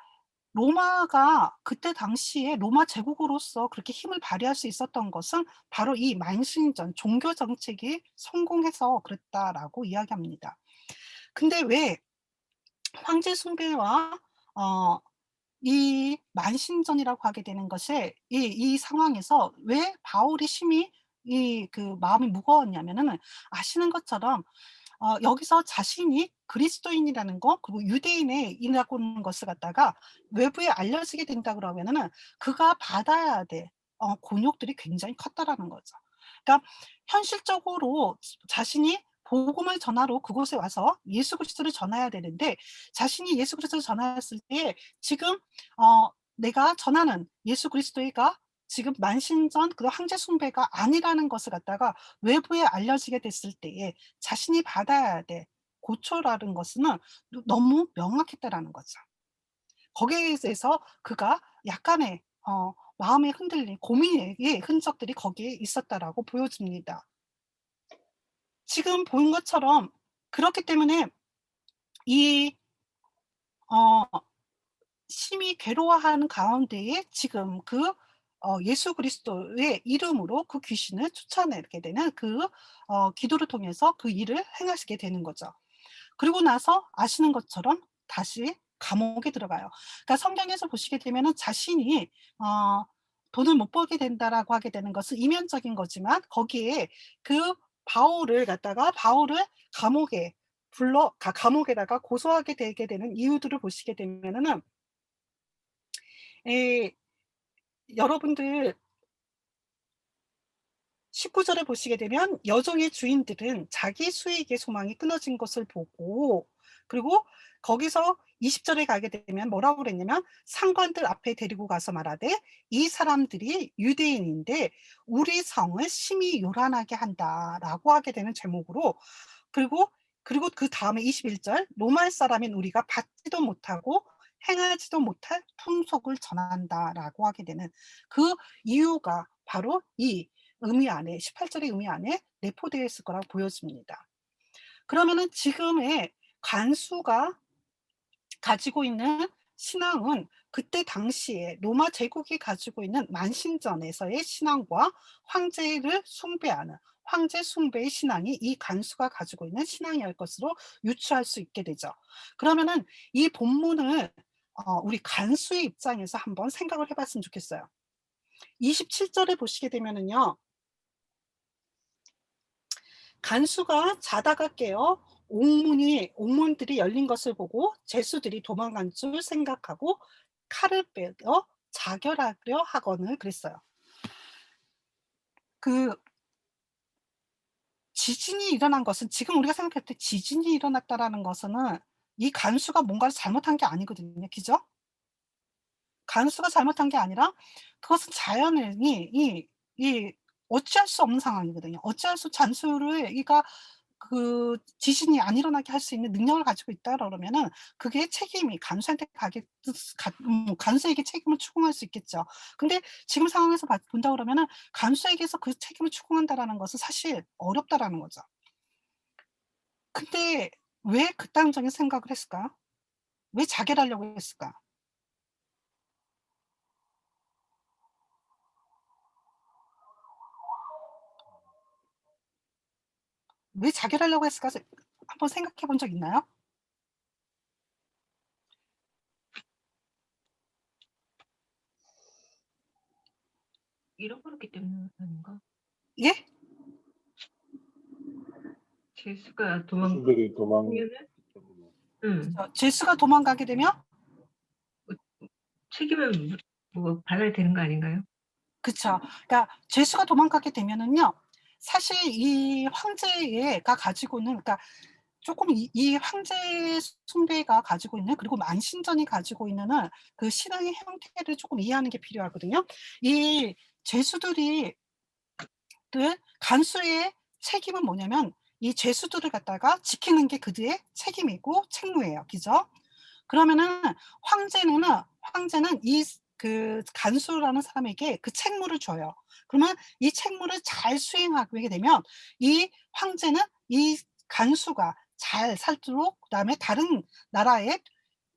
로마가 그때 당시에 로마 제국으로서 그렇게 힘을 발휘할 수 있었던 것은 바로 이 만신전 종교 정책이 성공해서 그랬다라고 이야기합니다. 근데 왜 황제 숭배와 이 만신전이라고 하게 되는 것에 이 상황에서 왜 바울이 심히 마음이 무거웠냐면은 아시는 것처럼 여기서 자신이 그리스도인이라는 거 그리고 유대인이라고 하는 것을 갖다가 외부에 알려지게 된다 그러면은 그가 받아야 될 곤욕들이 굉장히 컸다라는 거죠. 그러니까 현실적으로 자신이 복음을 전하러 그곳에 와서 예수 그리스도를 전해야 되는데 자신이 예수 그리스도를 전했을 때 지금 내가 전하는 예수 그리스도가 지금 만신전 그 황제 숭배가 아니라는 것을 갖다가 외부에 알려지게 됐을 때에 자신이 받아야 될 고초라는 것은 너무 명확했다라는 거죠. 거기에 대해서 그가 약간의 마음의 흔들림, 고민의 흔적들이 거기에 있었다라고 보여집니다. 지금 본 것처럼 그렇기 때문에 이 심히 괴로워하는 가운데에 지금 예수 그리스도의 이름으로 그 귀신을 쫓아내게 되는 기도를 통해서 그 일을 행하시게 되는 거죠. 그리고 나서 아시는 것처럼 다시 감옥에 들어가요. 그러니까 성경에서 보시게 되면은 자신이 돈을 못 벌게 된다라고 하게 되는 것은 이면적인 거지만 거기에 바울을 감옥에다가 고소하게 되게 되는 이유들을 보시게 되면은 여러분들 19절을 보시게 되면 여종의 주인들은 자기 수익의 소망이 끊어진 것을 보고 그리고 거기서 20절에 가게 되면 뭐라고 그랬냐면 상관들 앞에 데리고 가서 말하되 이 사람들이 유대인인데 우리 성을 심히 요란하게 한다라고 하게 되는 제목으로 그리고 그 다음에 21절 로마 사람인 우리가 받지도 못하고 행하지도 못할 풍속을 전한다라고 하게 되는 그 이유가 바로 이 의미 안에 18절의 의미 안에 내포되어 있을 거라고 보여집니다. 그러면은 지금의 간수가 가지고 있는 신앙은 그때 당시에 로마 제국이 가지고 있는 만신전에서의 신앙과 황제를 숭배하는 황제 숭배의 신앙이 이 간수가 가지고 있는 신앙이었을 것으로 유추할 수 있게 되죠. 그러면은 이 본문을 우리 간수의 입장에서 한번 생각을 해봤으면 좋겠어요. 27절에 보시게 되면은요. 간수가 자다가 깨어 옥문들이 열린 것을 보고 죄수들이 도망간 줄 생각하고 칼을 빼어 자결하려 하거늘 그랬어요. 지진이 일어난 것은 지금 우리가 생각할 때 지진이 일어났다라는 것은 이 간수가 뭔가를 잘못한 게 아니거든요. 그죠? 간수가 잘못한 게 아니라 그것은 자연이 어찌할 수 없는 상황이거든요. 어찌할 수 잔수를 지진이 안 일어나게 할 수 있는 능력을 가지고 있다 그러면은 그게 책임이 간수한테 간수에게 책임을 추궁할 수 있겠죠. 근데 지금 상황에서 본다 그러면은 간수에게서 그 책임을 추궁한다라는 것은 사실 어렵다라는 거죠. 근데 왜 극단적인 생각을 했을까? 왜 자결하려고 했을까? 왜 자결하려고 했을까? 한번 생각해 본 적 있나요? 잃어버렸기 때문에 아닌가? 예? 제수가 신들이 도망. 도망하면은, 응, 제수가 도망가게 되면 책임을 뭐 받아야 되는 거 아닌가요? 그쵸. 그러니까 제수가 도망가게 되면은요. 사실 이 황제가 가지고 있는 그러니까 조금 이 황제 숭배가 가지고 있는 그리고 만신전이 가지고 있는 그 신앙의 형태를 조금 이해하는 게 필요하거든요. 이 죄수들이 간수의 책임은 뭐냐면 이 죄수들을 갖다가 지키는 게 그들의 책임이고 책무예요. 그죠? 그러면은 황제는 이 그 간수라는 사람에게 그 책무를 줘요. 그러면 이 책무를 잘 수행하게 되면 이 황제는 이 간수가 잘 살도록 그다음에 다른 나라에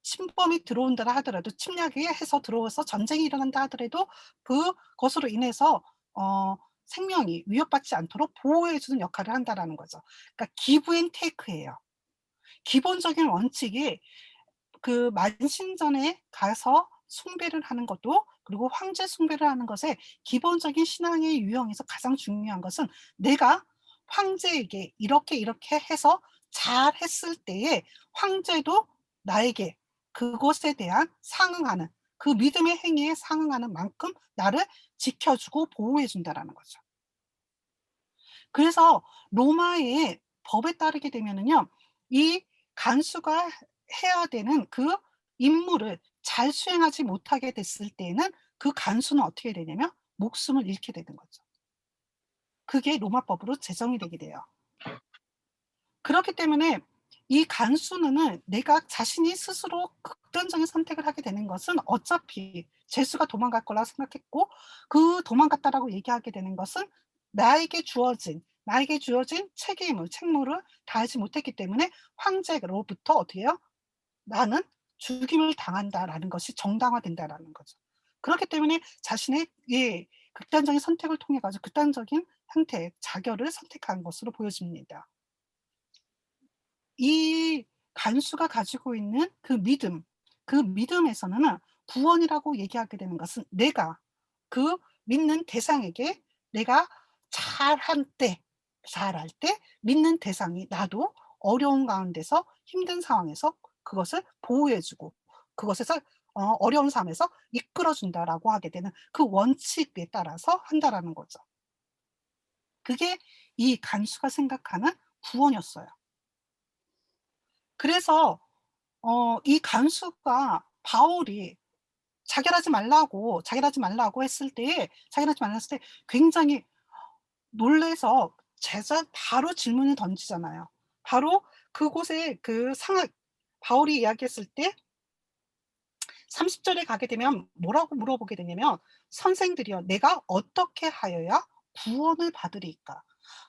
침범이 들어온다 하더라도 침략이 해서 들어와서 전쟁이 일어난다 하더라도 그것으로 인해서 생명이 위협받지 않도록 보호해 주는 역할을 한다라는 거죠. 그러니까 기브 앤 테이크예요. 기본적인 원칙이 그 만신전에 가서 숭배를 하는 것도 그리고 황제 숭배를 하는 것에 기본적인 신앙의 유형에서 가장 중요한 것은 내가 황제에게 이렇게 해서 잘했을 때에 황제도 나에게 그것에 대한 상응하는 그 믿음의 행위에 상응하는 만큼 나를 지켜주고 보호해 준다라는 거죠. 그래서 로마의 법에 따르게 되면은요. 이 간수가 해야 되는 그 임무를 잘 수행하지 못하게 됐을 때에는 그 간수는 어떻게 되냐면 목숨을 잃게 되는 거죠. 그게 로마법으로 제정이 되게 돼요. 그렇기 때문에 이 간수는 내가 자신이 스스로 극단적인 선택을 하게 되는 것은 어차피 죄수가 도망갈 거라 생각했고 그 도망갔다라고 얘기하게 되는 것은 나에게 주어진 책무를 다하지 못했기 때문에 황제로부터 어떻게 해요? 나는 죽임을 당한다라는 것이 정당화된다라는 거죠. 그렇기 때문에 자신의 극단적인 선택을 통해 가지고 극단적인 형태의 자결을 선택한 것으로 보여집니다. 이 간수가 가지고 있는 그 믿음에서는 구원이라고 얘기하게 되는 것은 내가 그 믿는 대상에게 내가 잘할 때 믿는 대상이 나도 어려운 가운데서 힘든 상황에서 그것을 보호해 주고 그것에서 어려운 삶에서 이끌어 준다라고 하게 되는 그 원칙에 따라서 한다라는 거죠. 그게 이 간수가 생각하는 구원이었어요. 그래서 이 간수가 바울이 자결하지 말라고 했을 때 굉장히 놀라서 바로 질문을 던지잖아요. 바로 그곳에 그 상황 바울이 이야기했을 때 30절에 가게 되면 뭐라고 물어보게 되냐면 "선생들이여 내가 어떻게 하여야 구원을 받으리이까?"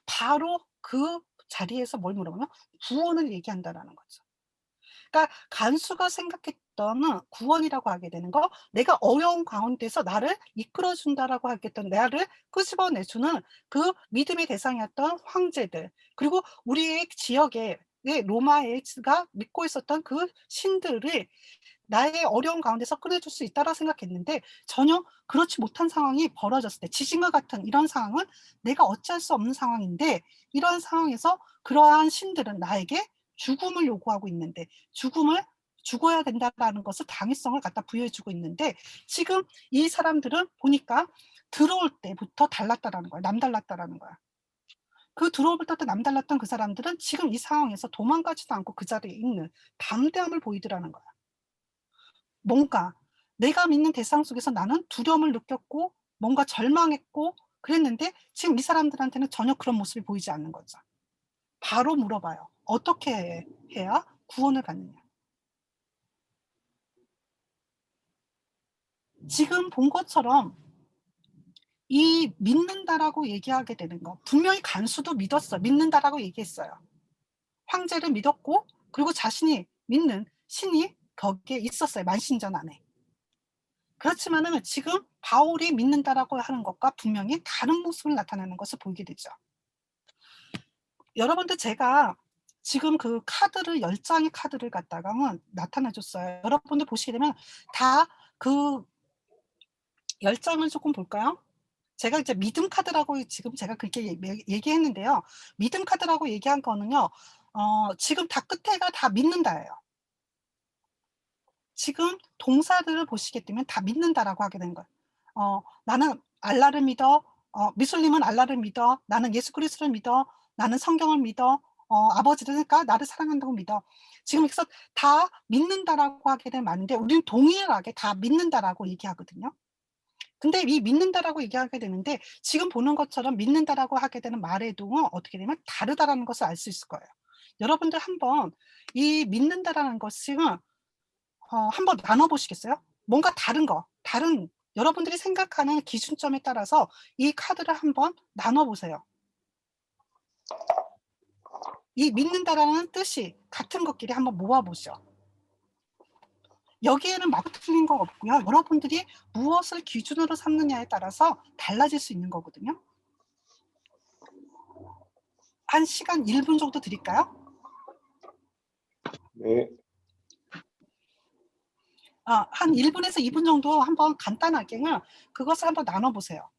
바로 그 자리에서 뭘 물어보면 구원을 얘기한다라는 거죠. 그러니까 간수가 생각했던 구원이라고 하게 되는 거 내가 어려운 가운데서 나를 이끌어 준다라고 하겠던 나를 끄집어내 주는 그 믿음의 대상이었던 황제들 그리고 우리의 지역에 로마가 믿고 있었던 그 신들을 나의 어려운 가운데서 꺼내줄 수 있다라고 생각했는데 전혀 그렇지 못한 상황이 벌어졌을 때 지진과 같은 이런 상황은 내가 어찌할 수 없는 상황인데 이런 상황에서 그러한 신들은 나에게 죽음을 요구하고 있는데 죽어야 된다라는 것을 당위성을 갖다 부여해 주고 있는데 지금 이 사람들은 보니까 들어올 때부터 달랐다라는 거야. 남달랐다라는 거야. 그 들어올 때부터 남달랐던 그 사람들은 지금 이 상황에서 도망가지도 않고 그 자리에 있는 담대함을 보이더라는 거야. 뭔가 내가 믿는 대상 속에서 나는 두려움을 느꼈고 뭔가 절망했고 그랬는데 지금 이 사람들한테는 전혀 그런 모습이 보이지 않는 거죠. 바로 물어봐요. 어떻게 해야 구원을 받느냐. 지금 본 것처럼 이 믿는다라고 얘기하게 되는 거 분명히 간수도 믿었어. 믿는다라고 얘기했어요. 황제를 믿었고 그리고 자신이 믿는 신이 거기에 있었어요. 만신전 안에. 그렇지만은 지금 바울이 믿는다라고 하는 것과 분명히 다른 모습을 나타내는 것을 보이게 되죠. 여러분들 제가 지금 그 카드를 10장의 카드를 갖다가 나타내 줬어요. 여러분들 보시게 되면 다 그 10장을 조금 볼까요? 제가 이제 믿음 카드라고 지금 제가 그렇게 얘기했는데요. 믿음 카드라고 얘기한 거는요. 지금 다 끝에가 다 믿는다예요. 지금 동사들을 보시게 되면 다 믿는다라고 하게 된 거예요. 나는 알라를 믿어. 미술님은 알라를 믿어. 나는 예수 그리스도를 믿어. 나는 성경을 믿어. 아버지가 나를 사랑한다고 믿어. 지금 여기서 다 믿는다라고 하게 되면 많은데 우리는 동일하게 다 믿는다라고 얘기하거든요. 근데 이 믿는다라고 얘기하게 되는데 지금 보는 것처럼 믿는다라고 하게 되는 말의 동은 어떻게 되면 다르다라는 것을 알 수 있을 거예요. 여러분들 한번 이 믿는다라는 것을 한번 나눠 보시겠어요? 뭔가 다른 거, 다른 여러분들이 생각하는 기준점에 따라서 이 카드를 한번 나눠 보세요. 이 믿는다라는 뜻이 같은 것끼리 한번 모아 보죠. 여기에는 맞고 틀린 거 없고요. 여러분들이 무엇을 기준으로 삼느냐에 따라서 달라질 수 있는 거거든요. 한 시간 1분 정도 드릴까요? 네. 한 1분에서 2분 정도 한번 간단하게 그것을 한번 나눠 보세요.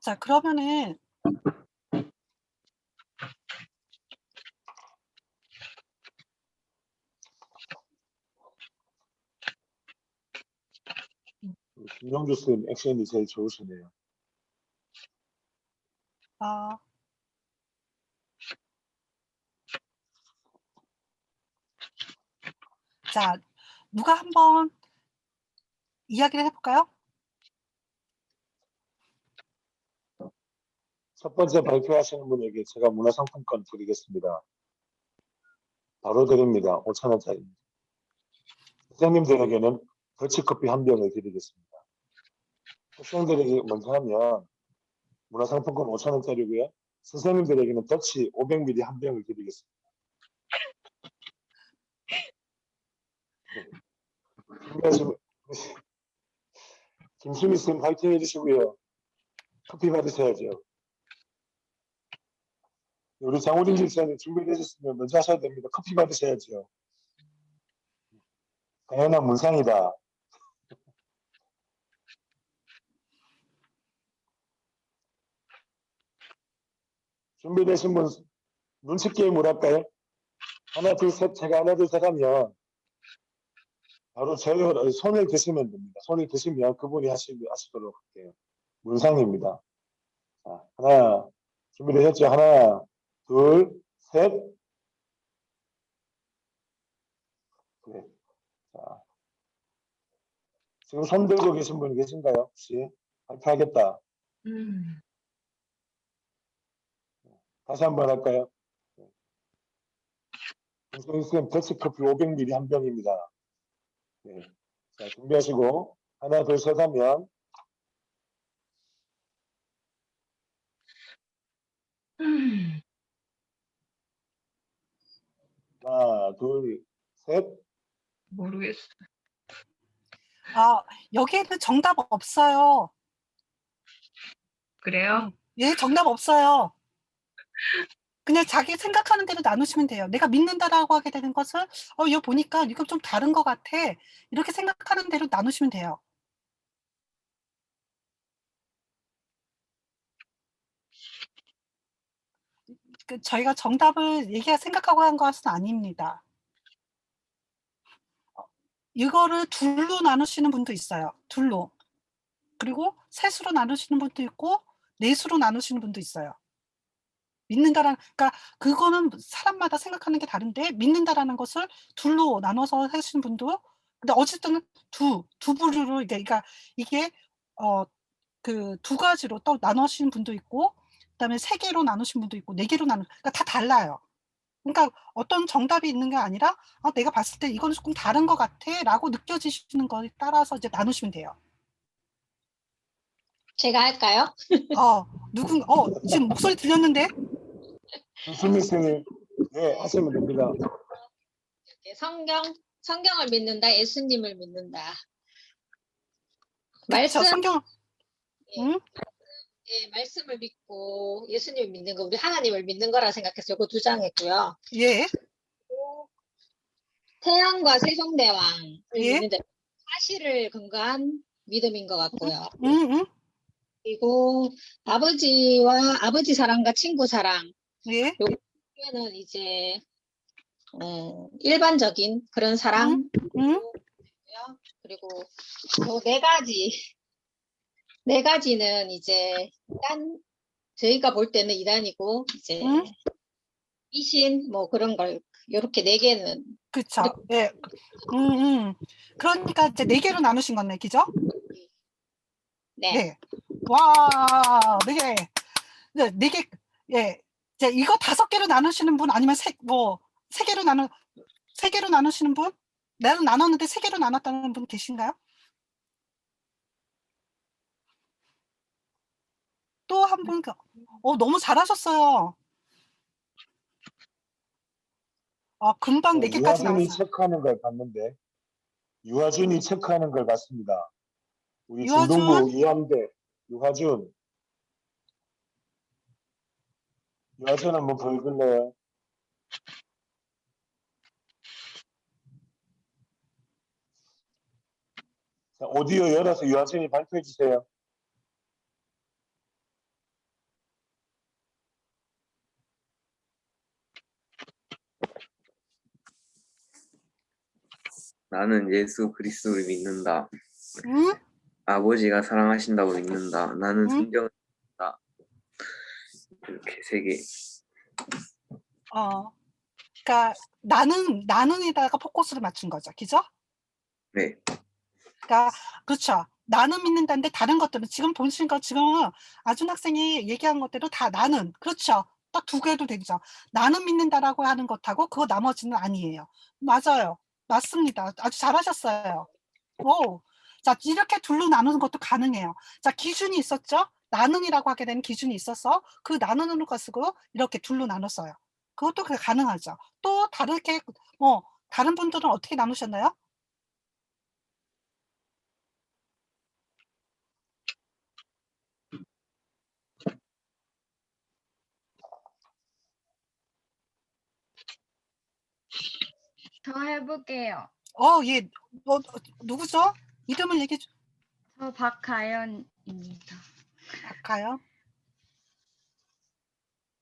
자, 그러면은 김영주 쌤 액션이 제일 좋으시네요. 자, 누가 한번 이야기를 해볼까요? 첫 번째 발표하시는 분에게 제가 문화상품권 드리겠습니다. 바로 드립니다. 5,000원짜리입니다. 선생님들에게는 더치커피 한 병을 드리겠습니다. 학생들에게 먼저 하면 문화상품권 5,000원짜리고요. 선생님들에게는 더치 500ml 한 병을 드리겠습니다. 네. 김수미 쌤 파이팅 해주시고요. 커피 받으셔야죠. 우리 장우진 집사님 준비되셨으면 먼저 하셔야 됩니다. 커피 받으셔야죠. 당연한 문상이다. 준비되신 분 눈치 게임을 할까요? 하나 둘 셋 제가 하나 둘 셋 하면 바로 손을 드시면 됩니다. 손을 드시면 그분이 하시도록 할게요. 문상입니다. 자, 하나 준비되셨죠? 하나 둘 셋. 네. 자, 지금 손 들고 계신 분 계신가요? 혹시 발표하겠다. 다시 한번 할까요? 김성희 더치커피 500ml 한 병입니다. 네. 자, 준비하시고 하나 둘 셋 하면 하나, 둘, 셋. 모르겠어. 여기에는 정답 없어요. 그래요? 예, 정답 없어요. 그냥 자기 생각하는 대로 나누시면 돼요. 내가 믿는다라고 하게 되는 것을 이거 보니까 이거 좀 다른 것 같아. 이렇게 생각하는 대로 나누시면 돼요. 저희가 정답을 생각하고 한 것은 아닙니다. 이거를 둘로 나누시는 분도 있어요. 둘로. 그리고 셋으로 나누시는 분도 있고 넷으로 나누시는 분도 있어요. 그러니까 그거는 사람마다 생각하는 게 다른데 믿는다라는 것을 둘로 나눠서 하시는 분도 근데 어쨌든 두 부류로 그러니까 이게 그 두 가지로 또 나누시는 분도 있고 그다음에 세 개로 나누신 분도 있고 네 개로 그러니까 다 달라요. 그러니까 어떤 정답이 있는 게 아니라 내가 봤을 때 이거는 조금 다른 것 같아라고 느껴지시는 거에 따라서 이제 나누시면 돼요. 제가 할까요? 지금 목소리 들렸는데? 스미스님, 네, 하시면 됩니다. 성경을 믿는다, 예수님을 믿는다. 그쵸, 성경. 응? 예, 말씀을 믿고 예수님을 믿는 거, 우리 하나님을 믿는 거라 생각해서 이거 두 장 했고요. 예. 태양과 세종대왕을 예. 믿는데 사실을 근거한 믿음인 것 같고요. 응. 그리고 아버지 사랑과 친구 사랑. 예. 요거는 이제 일반적인 그런 사랑. 그리고 요 네 가지는 이제 일단 저희가 볼 때는 이단이고 이제 이신 뭐 그런 걸 요렇게 네 개는 그쵸. 예. 그러니까 이제 네 개로 나누신 거네, 그죠? 네. 네. 와, 네 개. 네 개. 예. 이제 이거 5개로 나누시는 분 아니면 세 개로 나누시는 분? 나는 나눴는데 3개로 나눴다는 분 계신가요? 또 한 분, 너무 잘하셨어요. 금방 4개까지 유아준이 나왔어요. 체크하는 걸 봤는데, 유아준이 체크하는 걸 봤습니다. 우리 유아준? 중동부 이함대 유아준. 유아준 한번 보여줄래요? 자, 오디오 열어서 유아준이 발표해 주세요. 나는 예수 그리스도를 믿는다. 응? 아버지가 사랑하신다고 믿는다. 나는 응? 성경을 믿는다. 이렇게 3개. 그러니까 나는에다가 포커스를 맞춘 거죠. 그죠? 네. 그러니까 그렇죠. 나는 믿는다는데 다른 것들은 지금 보신 거 지금 아준 학생이 얘기한 것대로 다 나는 그렇죠. 딱 2개도 되죠. 나는 믿는다라고 하는 것하고 그거 나머지는 아니에요. 맞아요. 맞습니다. 아주 잘하셨어요. 오. 자, 이렇게 둘로 나누는 것도 가능해요. 자, 기준이 있었죠? 나는이라고 하게 되는 기준이 있어서 그 나누는 것으로 이렇게 둘로 나눴어요. 그것도 가능하죠. 또 다르게 다른 분들은 어떻게 나누셨나요? 저 해볼게요. 예. 누구죠? 이름을 얘기해 주. 저 박가연입니다. 박가연?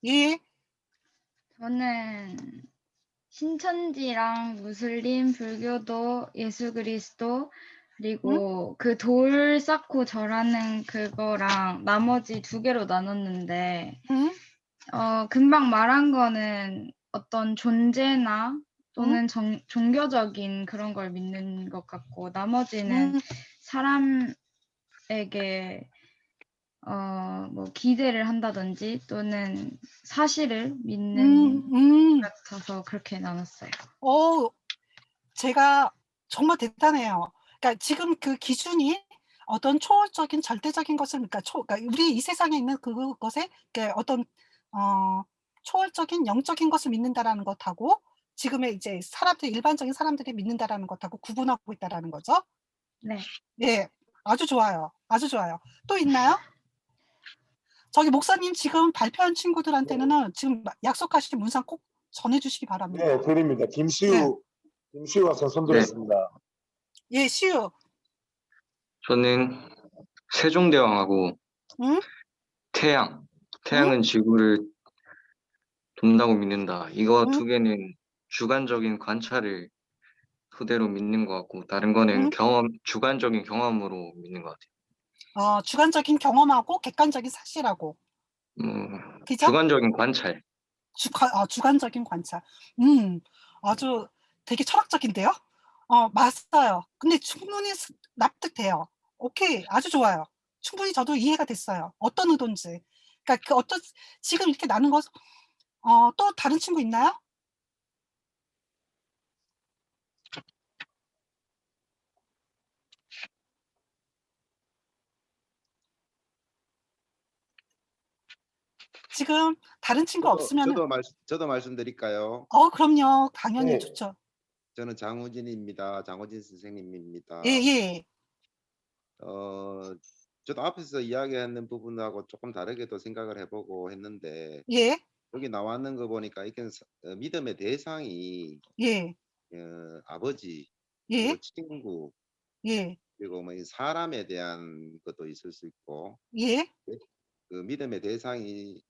예. 저는 신천지랑 무슬림, 불교도, 예수 그리스도, 그리고 그 돌 쌓고 절하는 그거랑 나머지 2개로 나눴는데, 금방 말한 거는 어떤 존재나 또는 종교적인 그런 걸 믿는 것 같고, 나머지는 사람에게 뭐 기대를 한다든지 또는 사실을 믿는 것 같아서 그렇게 나눴어요. 제가 정말 대단해요. 그러니까 지금 그 기준이 어떤 초월적인 절대적인 것을 그러니까 우리 이 세상에 있는 그것에 어떤 초월적인 영적인 것을 믿는다라는 것하고 지금의 이제 사람들 일반적인 사람들이 믿는다라는 것하고 구분하고 있다라는 거죠. 네. 네. 아주 좋아요. 아주 좋아요. 또 있나요? 저기 목사님 지금 발표한 친구들한테는 지금 약속하신 문상 꼭 전해 주시기 바랍니다. 네, 드립니다. 네. 김시우 학생 손 들었습니다. 예, 시우. 저는 세종대왕하고 응? 태양은 지구를 돈다고 믿는다. 이거 응? 두 개는 주관적인 관찰을 토대로 믿는 것 같고, 다른 거는 응? 주관적인 경험으로 믿는 것 같아요. 주관적인 경험하고 객관적인 사실하고. 그죠? 주관적인 관찰. 주관적인 관찰. 아주 되게 철학적인데요? 맞아요. 근데 충분히 납득돼요. 오케이. 아주 좋아요. 충분히 저도 이해가 됐어요. 어떤 의도인지. 그러니까 지금 이렇게 나눈 거, 또 다른 친구 있나요? 지금 다른 친구 없으면은, 저도 말씀드릴까요? 그럼요. 당연히 네. 좋죠. 저는 장우진입니다. 장우진 선생님입니다. 예. 저도 앞에서 이야기하는 부분하고 조금 다르게도 생각을 해보고 했는데 예. 여기 나와 있는 거 보니까 이게 믿음의 대상이 예. 아버지, 예. 그리고 친구, 예. 그리고 뭐 이 사람에 대한 것도 있을 수 있고, 예. 그 믿음의 대상이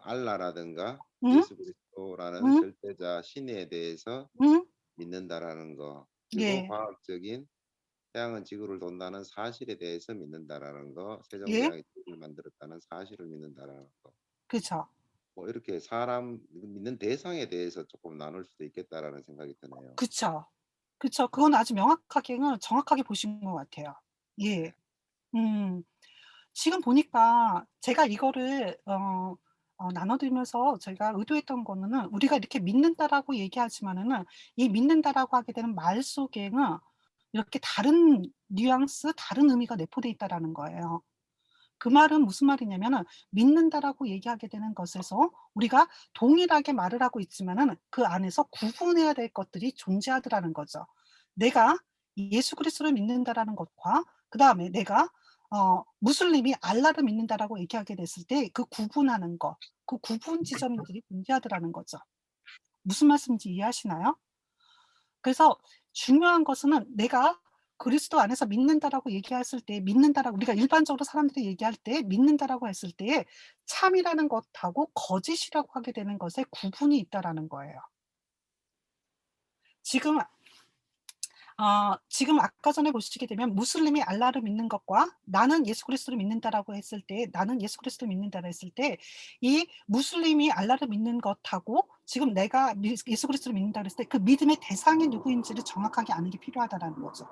알라라든가 응? 예수 그리스도라는 응? 절대자 신에 대해서 응? 믿는다라는 거, 그리고 예. 과학적인 태양은 지구를 돈다는 사실에 대해서 믿는다라는 거, 예. 세종대왕이 지구를 만들었다는 사실을 믿는다라는 거. 그렇죠. 뭐 이렇게 사람 믿는 대상에 대해서 조금 나눌 수도 있겠다라는 생각이 드네요. 그쵸. 그건 아주 정확하게 보신 것 같아요. 예. 지금 보니까 제가 이거를 나눠드리면서 제가 의도했던 거는 우리가 이렇게 믿는다라고 얘기하지만은 이 믿는다라고 하게 되는 말 속에는 이렇게 다른 뉘앙스, 다른 의미가 내포돼 있다라는 거예요. 그 말은 무슨 말이냐면은 믿는다라고 얘기하게 되는 것에서 우리가 동일하게 말을 하고 있지만은 그 안에서 구분해야 될 것들이 존재하더라는 거죠. 내가 예수 그리스도를 믿는다라는 것과 그다음에 내가 무슬림이 알라를 믿는다라고 얘기하게 됐을 때 그 구분하는 것, 그 구분 지점들이 존재하더라는 거죠. 무슨 말씀인지 이해하시나요? 그래서 중요한 것은 내가 그리스도 안에서 믿는다라고 얘기했을 때 우리가 일반적으로 사람들이 얘기할 때 믿는다라고 했을 때에 참이라는 것하고 거짓이라고 하게 되는 것에 구분이 있다라는 거예요. 지금 아까 전에 보시게 되면 무슬림이 알라를 믿는 것과 나는 예수 그리스도를 믿는다라고 했을 때 이 무슬림이 알라를 믿는 것하고 지금 내가 예수 그리스도를 믿는다고 했을 때 그 믿음의 대상이 누구인지를 정확하게 아는 게 필요하다라는 거죠.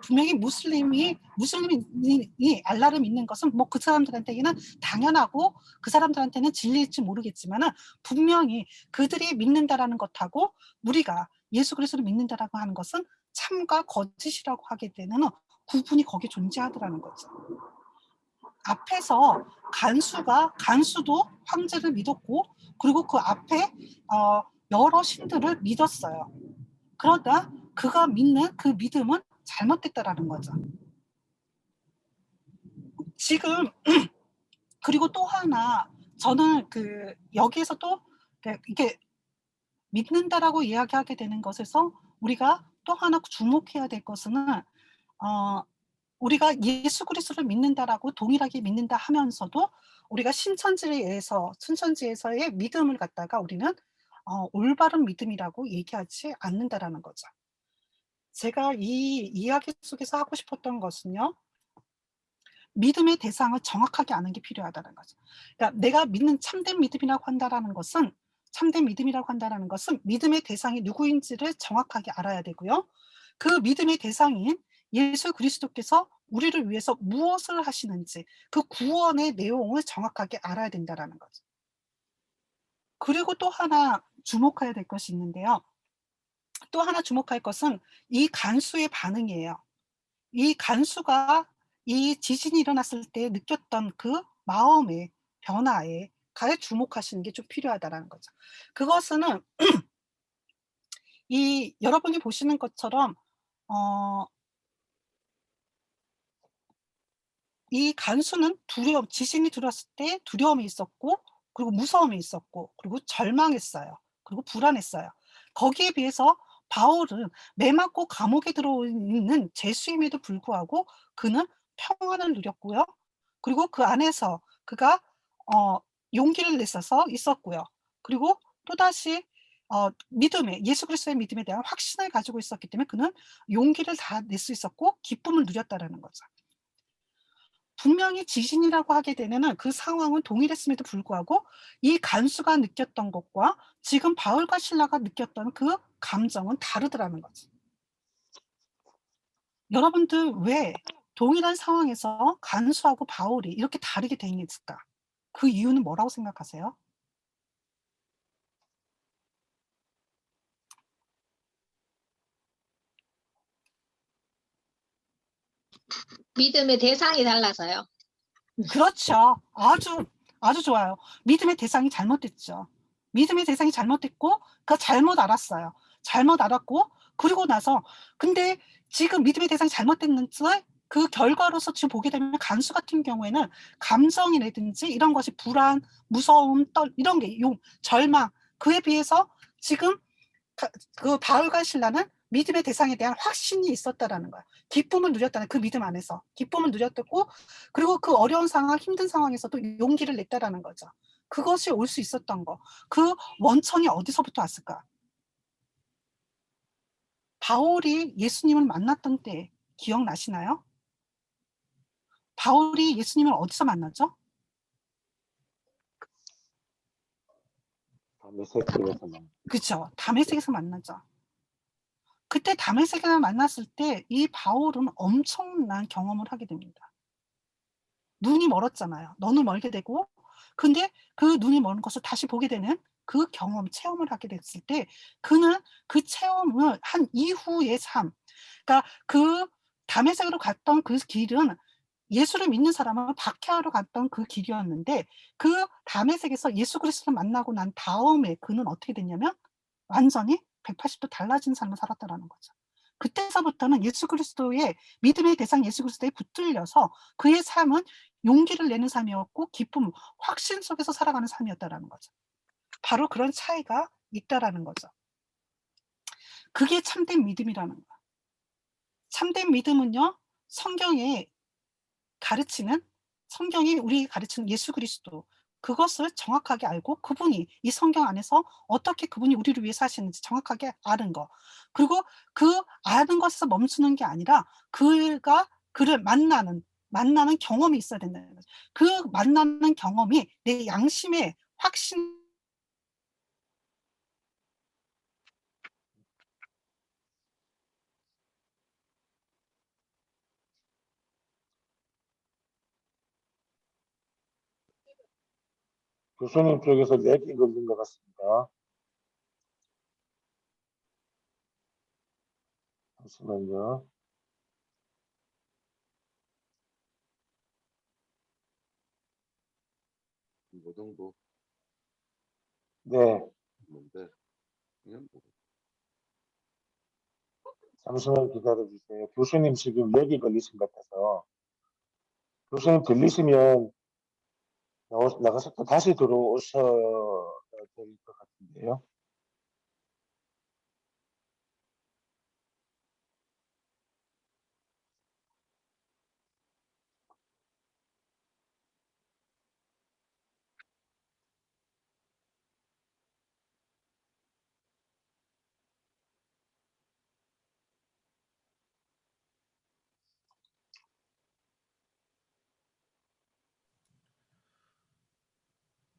분명히 무슬림이 알라를 믿는 것은 뭐 그 사람들한테는 당연하고 그 사람들한테는 진리일지 모르겠지만은 분명히 그들이 믿는다라는 것하고 우리가 예수 그리스도를 믿는다라고 하는 것은 참과 거짓이라고 하게 되는 구분이 거기에 존재하더라는 거죠. 앞에서 간수도 황제를 믿었고 그리고 그 앞에 여러 신들을 믿었어요. 그러다 그가 믿는 그 믿음은 잘못됐다라는 거죠. 지금 그리고 또 하나 저는 여기에서 또 이렇게 믿는다라고 이야기하게 되는 것에서 우리가 또 하나 주목해야 될 것은 우리가 예수 그리스도를 믿는다라고 동일하게 믿는다 하면서도 우리가 신천지에서의 믿음을 갖다가 우리는 올바른 믿음이라고 얘기하지 않는다라는 거죠. 제가 이 이야기 속에서 하고 싶었던 것은요. 믿음의 대상을 정확하게 아는 게 필요하다는 거죠. 그러니까 내가 믿는 참된 믿음이라고 한다는 것은 믿음의 대상이 누구인지를 정확하게 알아야 되고요. 그 믿음의 대상인 예수 그리스도께서 우리를 위해서 무엇을 하시는지 그 구원의 내용을 정확하게 알아야 된다는 거죠. 그리고 또 하나 주목해야 될 것이 있는데요. 또 하나 주목할 것은 이 간수의 반응이에요. 이 간수가 이 지진이 일어났을 때 느꼈던 그 마음의 변화에 주목하시는 게 좀 필요하다는 거죠. 그것은 이 여러분이 보시는 것처럼 어 이 간수는 지신이 들어왔을 때 두려움이 있었고, 그리고 무서움이 있었고, 그리고 절망했어요. 그리고 불안했어요. 거기에 비해서 바울은 매 맞고 감옥에 들어있는 죄수임에도 불구하고 그는 평안을 누렸고요. 그리고 그 안에서 그가 어 용기를 냈어서 있었고요. 그리고 또다시 예수 그리스도의 믿음에 대한 확신을 가지고 있었기 때문에 그는 용기를 다 낼 수 있었고 기쁨을 누렸다라는 거죠. 분명히 지신이라고 하게 되면은 그 상황은 동일했음에도 불구하고 이 간수가 느꼈던 것과 지금 바울과 실라가 느꼈던 그 감정은 다르더라는 거지. 여러분들 왜 동일한 상황에서 간수하고 바울이 이렇게 다르게 돼 있을까? 그 이유는 뭐라고 생각하세요? 믿음의 대상이 달라서요. 그렇죠. 아주 좋아요. 믿음의 대상이 잘못됐죠. 믿음의 대상이 잘못됐고 그 잘못 알았어요. 잘못 알았고 그리고 나서 근데 지금 믿음의 대상이 잘못됐는지 그 결과로서 지금 보게 되면 간수 같은 경우에는 감정이라든지 이런 것이 불안, 무서움, 이런 게 절망 그에 비해서 지금 그 바울과 실라는 믿음의 대상에 대한 확신이 있었다라는 거야. 기쁨을 누렸다는 그 믿음 안에서 기쁨을 누렸고 그리고 그 어려운 상황, 힘든 상황에서도 용기를 냈다라는 거죠. 그것이 올 수 있었던 거. 그 원천이 어디서부터 왔을까? 바울이 예수님을 만났던 때 기억나시나요? 바울이 예수님을 어디서 만났죠? 그렇죠. 다메섹에서 만나죠. 그때 다메섹에서 만났을 때 이 바울은 엄청난 경험을 하게 됩니다. 눈이 멀었잖아요. 너무 멀게 되고 근데 그 눈이 먼 것을 다시 보게 되는 그 경험, 체험을 하게 됐을 때 그는 그 체험을 한 이후의 삶 그러니까 그 다메섹으로 갔던 그 길은 예수를 믿는 사람을 박해하러 갔던 그 길이었는데 그 다메섹에서 예수 그리스도를 만나고 난 다음에 그는 어떻게 됐냐면 완전히 180도 달라진 삶을 살았다라는 거죠. 그때서부터는 예수 그리스도의 믿음의 대상 예수 그리스도에 붙들려서 그의 삶은 용기를 내는 삶이었고 기쁨, 확신 속에서 살아가는 삶이었다라는 거죠. 바로 그런 차이가 있다라는 거죠. 그게 참된 믿음이라는 거야. 참된 믿음은요. 성경이 우리 가르치는 예수 그리스도 그것을 정확하게 알고 그분이 이 성경 안에서 어떻게 그분이 우리를 위해서 하시는지 정확하게 아는 거. 그리고 그 아는 것에서 멈추는 게 아니라 그를 만나는 경험이 있어야 된다는 거죠. 그 만나는 경험이 내 양심의 확신 교수님 쪽에서 렉이 걸린 것 같습니다. 잠시만요. 노동부 네, 뭔데? 그냥 뭐 잠시만 기다려주세요. 교수님 지금 렉이 걸리신 것 같아서 교수님 들리시면 나가서 또 다시 들어오셔야 될 것 같은데요.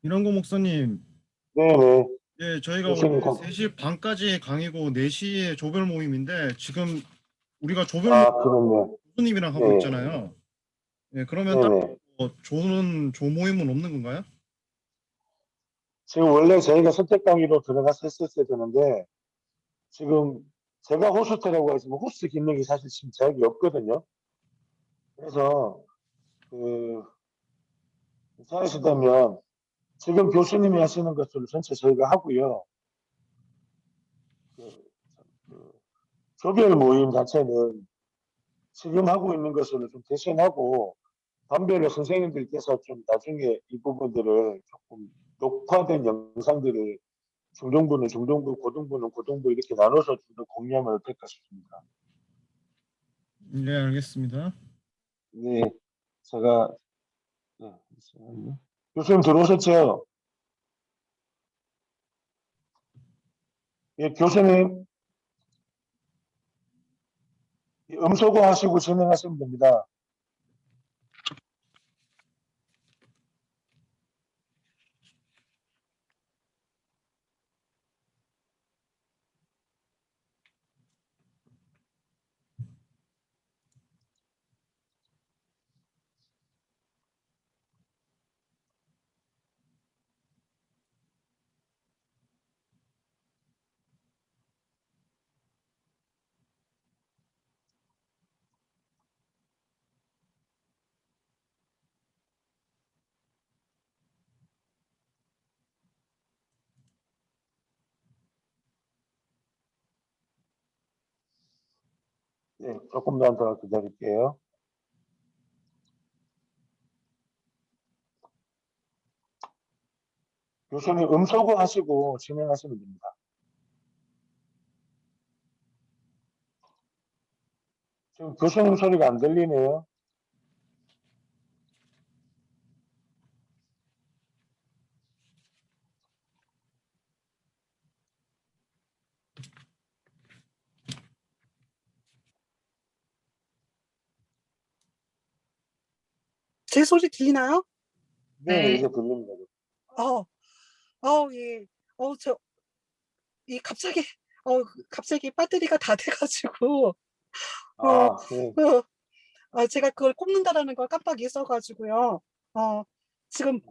이런거 목사님, 네네. 예, 저희가 교수님, 원래 3시 반까지 강의고 4시에 조별 모임인데 지금 우리가 조별 아, 모임 그렇네. 교수님이랑 하고 네. 있잖아요. 예, 그러면 따로 네네. 조는 조모임은 없는 건가요? 지금 원래 저희가 선택 강의로 들어가서 했었어야 되는데 지금 제가 호스트라고 하지만 호스트 기능이 사실 지금 제약이 없거든요. 그래서 괜찮으시다면 지금 교수님이 하시는 것을 전체 저희가 하고요. 조별 모임 자체는 지금 하고 있는 것을 좀 대신하고 단별로 선생님들께서 좀 나중에 이 부분들을 조금 녹화된 영상들을 중등부는 중등부, 고등부는 고등부 이렇게 나눠서 좀 더 공유하면 어떨까 싶습니다. 네, 알겠습니다. 네, 제가 네, 잠시만요. 교수님 들어오셨죠? 예, 교수님 음소거 하시고 진행하시면 됩니다. 네, 조금만 더 기다릴게요. 교수님 음소거 하시고 진행하시면 됩니다. 지금 교수님 소리가 안 들리네요. 제 소리 들리나요? 네, 네. 이제 들립니다. 예. 갑자기, 갑자기 배터리가 다 돼가지고, 어, 아, 네. 제가 그걸 꼽는다라는 걸 깜빡 잊어가지고요. 지금,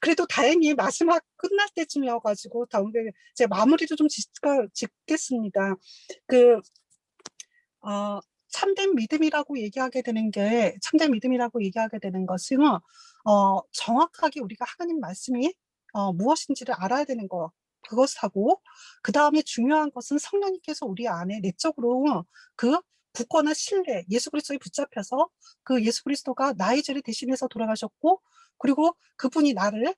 그래도 다행히 마지막 끝날 때쯤이어가지고, 다음에 제 마무리도 좀 짓겠습니다. 참된 믿음이라고 얘기하게 되는 것은, 정확하게 우리가 하나님 말씀이, 무엇인지를 알아야 되는 거, 그것하고, 그 다음에 중요한 것은 성령님께서 우리 안에 내적으로 그 굳건한 신뢰, 예수 그리스도에 붙잡혀서 그 예수 그리스도가 나의 죄를 대신해서 돌아가셨고, 그리고 그분이 나를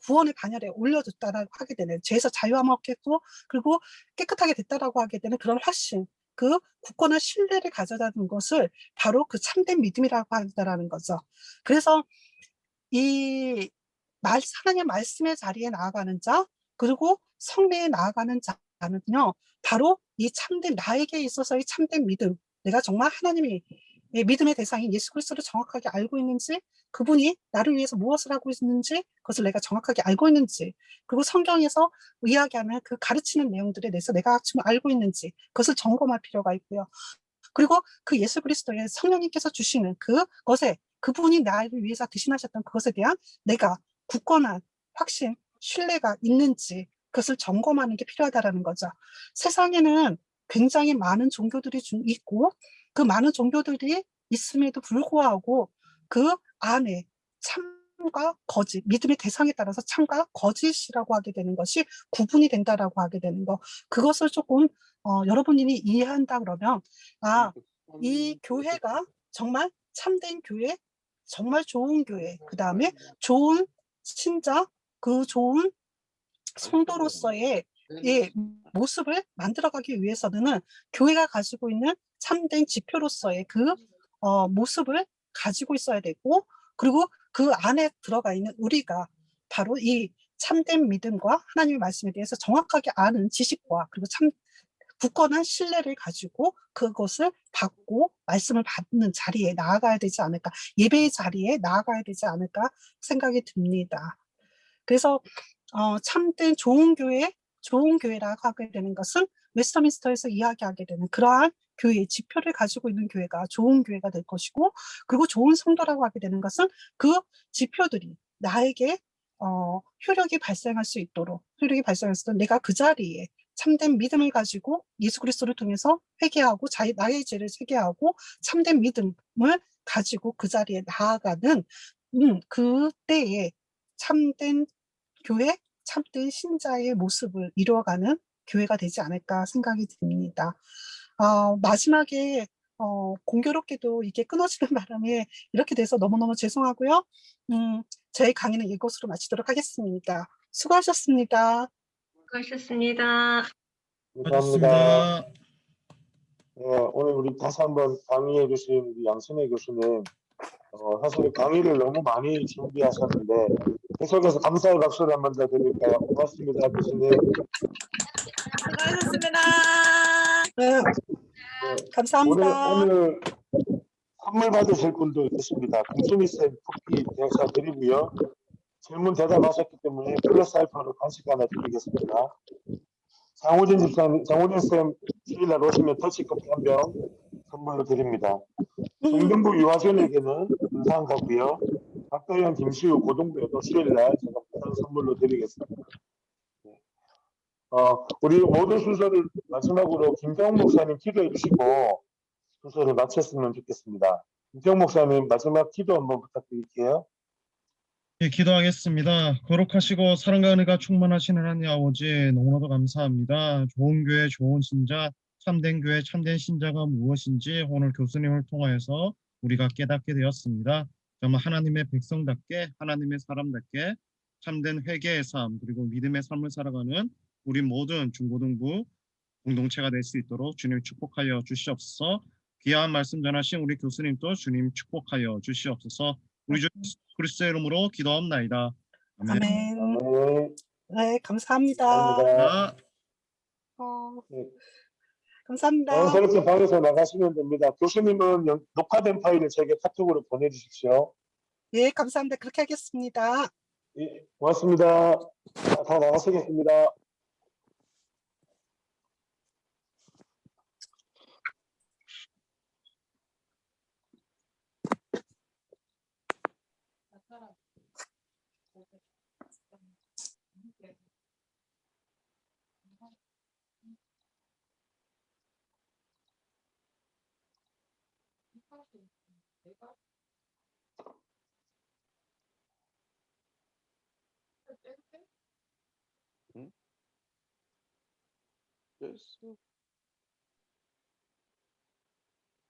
구원의 반열에 올려줬다라고 하게 되는, 죄에서 자유함을 얻겠고, 그리고 깨끗하게 됐다라고 하게 되는 그런 확신, 그 굳건한 신뢰를 가져다는 것을 바로 그 참된 믿음이라고 한다라는 거죠. 그래서 이 하나님의 말씀의 자리에 나아가는 자, 그리고 성례에 나아가는 자는요, 바로 이 참된, 나에게 있어서의 참된 믿음, 내가 정말 하나님이 믿음의 대상인 예수 그리스도를 정확하게 알고 있는지, 그분이 나를 위해서 무엇을 하고 있는지, 그것을 내가 정확하게 알고 있는지, 그리고 성경에서 이야기하는 그 가르치는 내용들에 대해서 내가 지금 알고 있는지, 그것을 점검할 필요가 있고요. 그리고 그 예수 그리스도의 성령님께서 주시는 그것에, 그분이 나를 위해서 대신하셨던 그것에 대한 내가 굳건한 확신, 신뢰가 있는지 그것을 점검하는 게 필요하다라는 거죠. 세상에는 굉장히 많은 종교들이 있고, 그 많은 종교들이 있음에도 불구하고 그 안에 참과 거짓, 믿음의 대상에 따라서 참과 거짓이라고 하게 되는 것이 구분이 된다라고 하게 되는 거, 그것을 조금 여러분이 이해한다 그러면, 이 교회가 정말 참된 교회, 정말 좋은 교회, 그 다음에 좋은 신자, 그 좋은 성도로서의 모습을 만들어가기 위해서는 교회가 가지고 있는 참된 지표로서의 모습을 가지고 있어야 되고, 그리고 그 안에 들어가 있는 우리가 바로 이 참된 믿음과 하나님의 말씀에 대해서 정확하게 아는 지식과, 그리고 굳건한 신뢰를 가지고 그것을 받고 말씀을 받는 자리에 나아가야 되지 않을까, 예배의 자리에 나아가야 되지 않을까 생각이 듭니다. 그래서 참된 좋은 교회라고 하게 되는 것은 웨스터민스터에서 이야기하게 되는 그러한 교회의 지표를 가지고 있는 교회가 좋은 교회가 될 것이고, 그리고 좋은 성도라고 하게 되는 것은 그 지표들이 나에게 효력이 발생할 수 있도록 내가 그 자리에 참된 믿음을 가지고 예수 그리스도를 통해서 회개하고 나의 죄를 회개하고 참된 믿음을 가지고 그 자리에 나아가는 그때에 참된 교회, 참된 신자의 모습을 이루어가는 교회가 되지 않을까 생각이 듭니다. 마지막에 공교롭게도 이게 끊어지는 바람에 이렇게 돼서 너무너무 죄송하고요. 저희 강의는 이것으로 마치도록 하겠습니다. 수고하셨습니다. 수고하셨습니다. 감사합니다. 수고하셨습니다. 네, 오늘 우리 다시 한번 강의해 주신 우리 양순혜 교수님, 사실 강의를 너무 많이 준비하셨는데 계속해서 감사의 박수를 한번 더 드릴까요? 고맙습니다, 교수님. 수고하셨습니다. 네, 네, 감사합니다. 오늘 선물 받으실 분도 있습니다. 금수미쌤 쿠키 제가 드리고요. 질문 대답하셨기 때문에 플러스 알파로 간식 하나 드리겠습니다. 장호진 집사님, 장호진 쌤 주일날 오시면 터치커피 한 병 선물로 드립니다. 송병구 유아전에게는 문상 가고요. 박도현, 김시우, 고동배도 수요일날 제가 문상 선물로 드리겠습니다. 우리 모든 순서를 마지막으로 김평 목사님 기도해 주시고 순서를 마쳤으면 좋겠습니다. 김평 목사님 마지막 기도 한번 부탁드릴게요. 예, 기도하겠습니다. 거룩하시고 사랑과 은혜가 충만하신 하나님 아버지 너무나도 감사합니다. 좋은 교회, 좋은 신자, 참된 교회, 참된 신자가 무엇인지 오늘 교수님을 통하여서 우리가 깨닫게 되었습니다. 정말 하나님의 백성답게, 하나님의 사람답게 참된 회개의 삶 그리고 믿음의 삶을 살아가는 우리 모든 중고등부 공동체가 될 수 있도록 주님 축복하여 주시옵소서. 귀한 말씀 전하신 우리 교수님도 주님 축복하여 주시옵소서. 우리 주 예수 그리스도의 이름으로 기도합나이다. 아멘. 아멘. 네, 네, 감사합니다. 감사합니다. 네, 감사합니다. 자연스럽게 방에서 나가시면 됩니다. 교수님은 녹화된 파일을 제게 카톡으로 보내주십시오. 예, 감사합니다. 그렇게 하겠습니다. 예, 고맙습니다. 다 나가시겠습니다. 됐어.